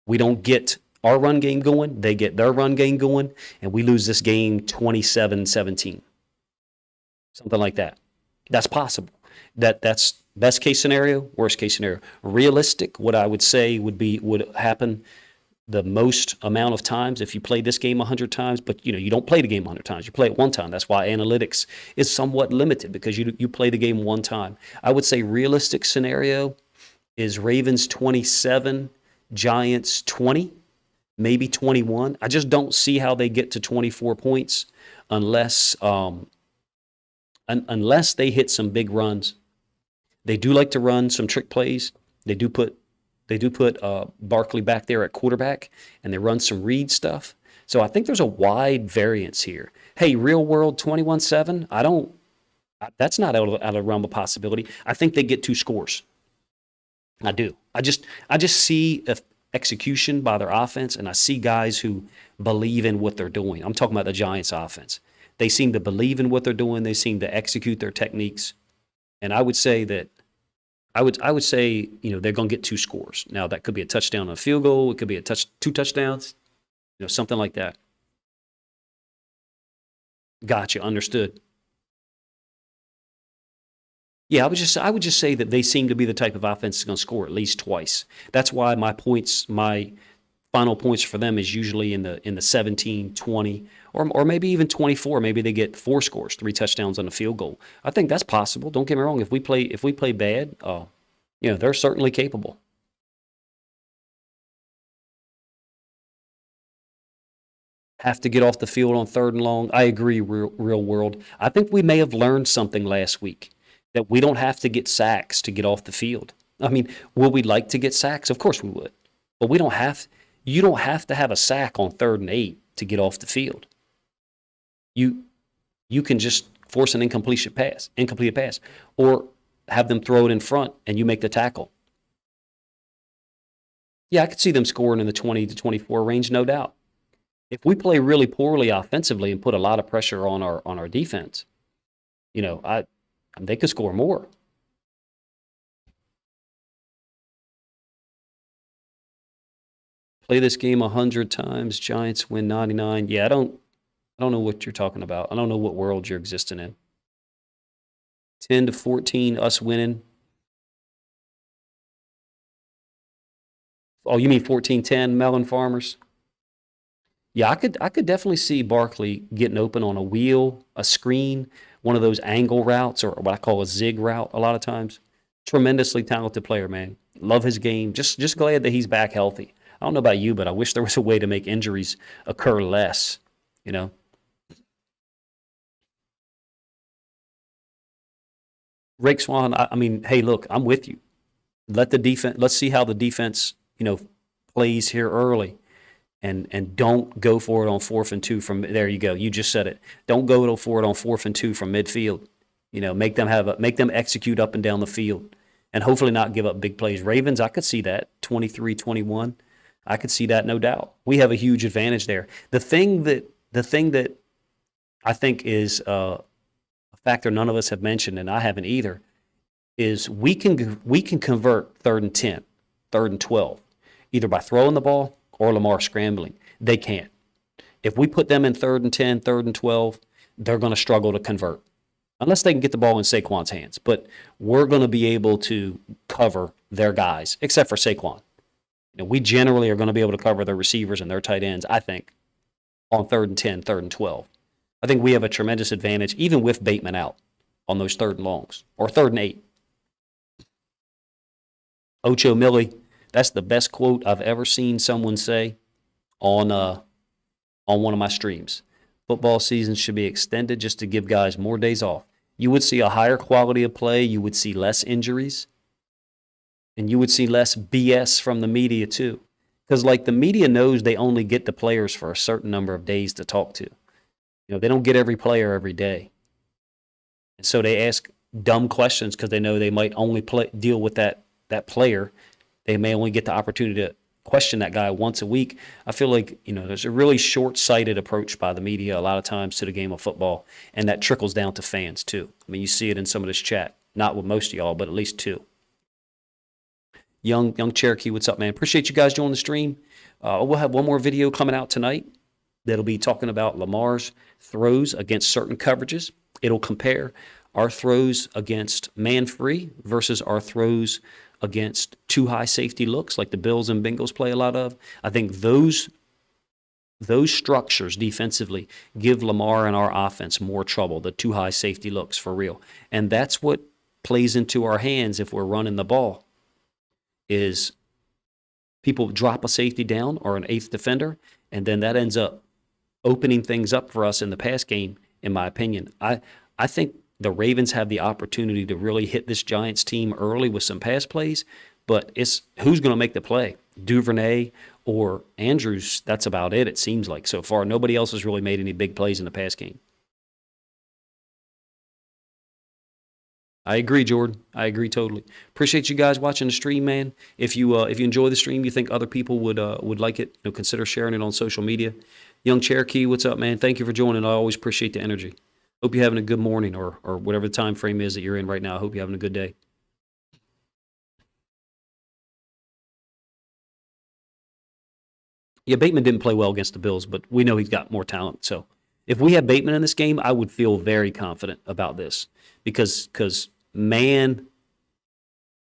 we don't get our run game going, they get their run game going, and we lose this game 27-17. Something like that. That's possible. That's best case scenario, worst case scenario. Realistic, what I would say would happen the most amount of times if you play this game 100 times, but you don't play the game 100 times. You play it one time. That's why analytics is somewhat limited, because you play the game one time. I would say realistic scenario is Ravens 27, Giants 20, maybe 21. I just don't see how they get to 24 points unless they hit some big runs. They do like to run some trick plays. They do put Barkley back there at quarterback, and they run some read stuff. So I think there's a wide variance here. Hey, real world 21-7, that's not out of the realm of possibility. I think they get 2 scores. I do. I just see execution by their offense, and I see guys who believe in what they're doing. I'm talking about the Giants offense. They seem to believe in what they're doing. They seem to execute their techniques. And I would say that they're going to get 2 scores. Now, that could be a touchdown and a field goal. It could be 2 touchdowns, something like that. Gotcha. Understood. Yeah, I would just say that they seem to be the type of offense that's going to score at least twice. That's why my final points for them is usually in the 17, 20, or maybe even 24. Maybe they get four scores, three touchdowns on a field goal. I think that's possible. Don't get me wrong. If we play bad, they're certainly capable. Have to get off the field on third and long. I agree, real world. I think we may have learned something last week that we don't have to get sacks to get off the field. I mean, would we like to get sacks? Of course we would. But we don't have you don't have to have a sack on 3rd and 8 to get off the field. You you can just force an incomplete pass, or have them throw it in front and you make the tackle. Yeah, I could see them scoring in the 20 to 24 range, no doubt. If we play really poorly offensively and put a lot of pressure on our defense, I they could score more. Play this game 100 times, Giants win 99. Yeah, I don't know what you're talking about. I don't know what world you're existing in. 10-14, us winning. Oh, you mean 14-10, Melon Farmers? Yeah, I could definitely see Barkley getting open on a wheel, a screen, one of those angle routes, or what I call a zig route a lot of times. Tremendously talented player, man. Love his game. Just glad that he's back healthy. I don't know about you, but I wish there was a way to make injuries occur less, you know. Rake Swan, I mean, hey, look, I'm with you. Let's see how the defense, plays here early. And don't go for it on 4th and 2 from there. You go. You just said it. Don't go for it on 4th and 2 from midfield. Make them execute up and down the field, and hopefully not give up big plays. Ravens, I could see that 23-21. I could see that, no doubt. We have a huge advantage there. The thing that I think is a factor none of us have mentioned, and I haven't either, is we can convert 3rd and 10, 3rd and 12, either by throwing the ball or Lamar scrambling. They can't. If we put them in 3rd and 10, 3rd and 12, they're going to struggle to convert unless they can get the ball in Saquon's hands. But we're going to be able to cover their guys, except for Saquon. We generally are going to be able to cover their receivers and their tight ends, I think, on 3rd and 10, 3rd and 12. I think we have a tremendous advantage, even with Bateman out on those 3rd and longs or 3rd and 8. Ocho Millie, that's the best quote I've ever seen someone say on one of my streams. Football season should be extended just to give guys more days off. You would see a higher quality of play. You would see less injuries, and you would see less BS from the media too. Because like the media knows they only get the players for a certain number of days to talk to. They don't get every player every day. And so they ask dumb questions because they know they might only deal with that player. They may only get the opportunity to question that guy once a week. I feel like, there's a really short-sighted approach by the media a lot of times to the game of football, and that trickles down to fans too. I mean, you see it in some of this chat. Not with most of y'all, but at least two. Young Cherokee, what's up, man? Appreciate you guys joining the stream. We'll have one more video coming out tonight that'll be talking about Lamar's throws against certain coverages. It'll compare our throws against man-free versus our throws against too high safety looks like the Bills and Bengals play a lot of. I think those structures defensively give Lamar and our offense more trouble, the too high safety looks for real. And that's what plays into our hands if we're running the ball, is people drop a safety down or an eighth defender, and then that ends up opening things up for us in the pass game, in my opinion. I think the Ravens have the opportunity to really hit this Giants team early with some pass plays, but it's who's going to make the play? Duvernay or Andrews, that's about it seems like so far. Nobody else has really made any big plays in the pass game. I agree, Jordan. I agree totally. Appreciate you guys watching the stream, man. If you enjoy the stream, you think other people would like it, consider sharing it on social media. Young Cherokee, what's up, man? Thank you for joining. I always appreciate the energy. Hope you're having a good morning or whatever the time frame is that you're in right now. I hope you're having a good day. Yeah, Bateman didn't play well against the Bills, but we know he's got more talent. So if we had Bateman in this game, I would feel very confident about this because man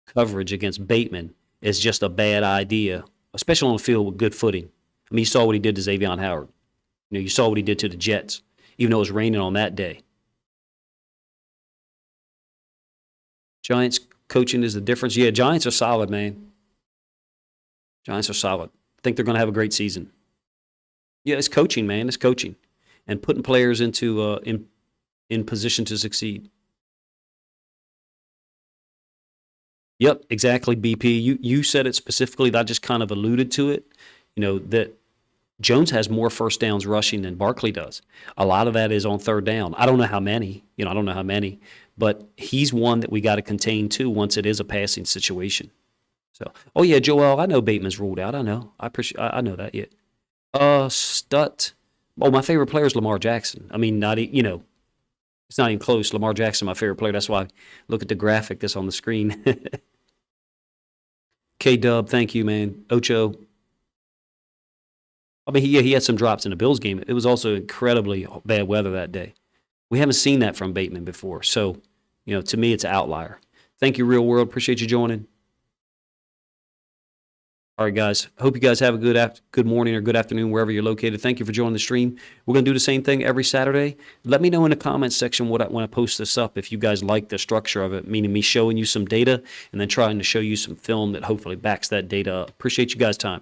coverage against Bateman is just a bad idea, especially on the field with good footing. I mean, you saw what he did to Xavier Howard. You saw what he did to the Jets, even though it was raining on that day. Giants coaching is the difference. Yeah, Giants are solid, man. Giants are solid. I think they're going to have a great season. Yeah, it's coaching, man. It's coaching, and putting players into in position to succeed. Yep, exactly, BP. You said it specifically. I just kind of alluded to it. That Jones has more first downs rushing than Barkley does. A lot of that is on third down. I don't know how many. I don't know how many, but he's one that we got to contain too once it is a passing situation. So, oh yeah, Joel, I know Bateman's ruled out. I know. I know that. Yeah. Stut. Oh, my favorite player is Lamar Jackson. I mean, it's not even close. Lamar Jackson, my favorite player. That's why I look at the graphic that's on the screen. K-Dub, thank you, man. Ocho. I mean, he had some drops in the Bills game. It was also incredibly bad weather that day. We haven't seen that from Bateman before. So, to me, it's an outlier. Thank you, Real World. Appreciate you joining. All right, guys. Hope you guys have a good morning or good afternoon wherever you're located. Thank you for joining the stream. We're going to do the same thing every Saturday. Let me know in the comments section when I post this up if you guys like the structure of it, meaning me showing you some data and then trying to show you some film that hopefully backs that data up. Appreciate you guys' time.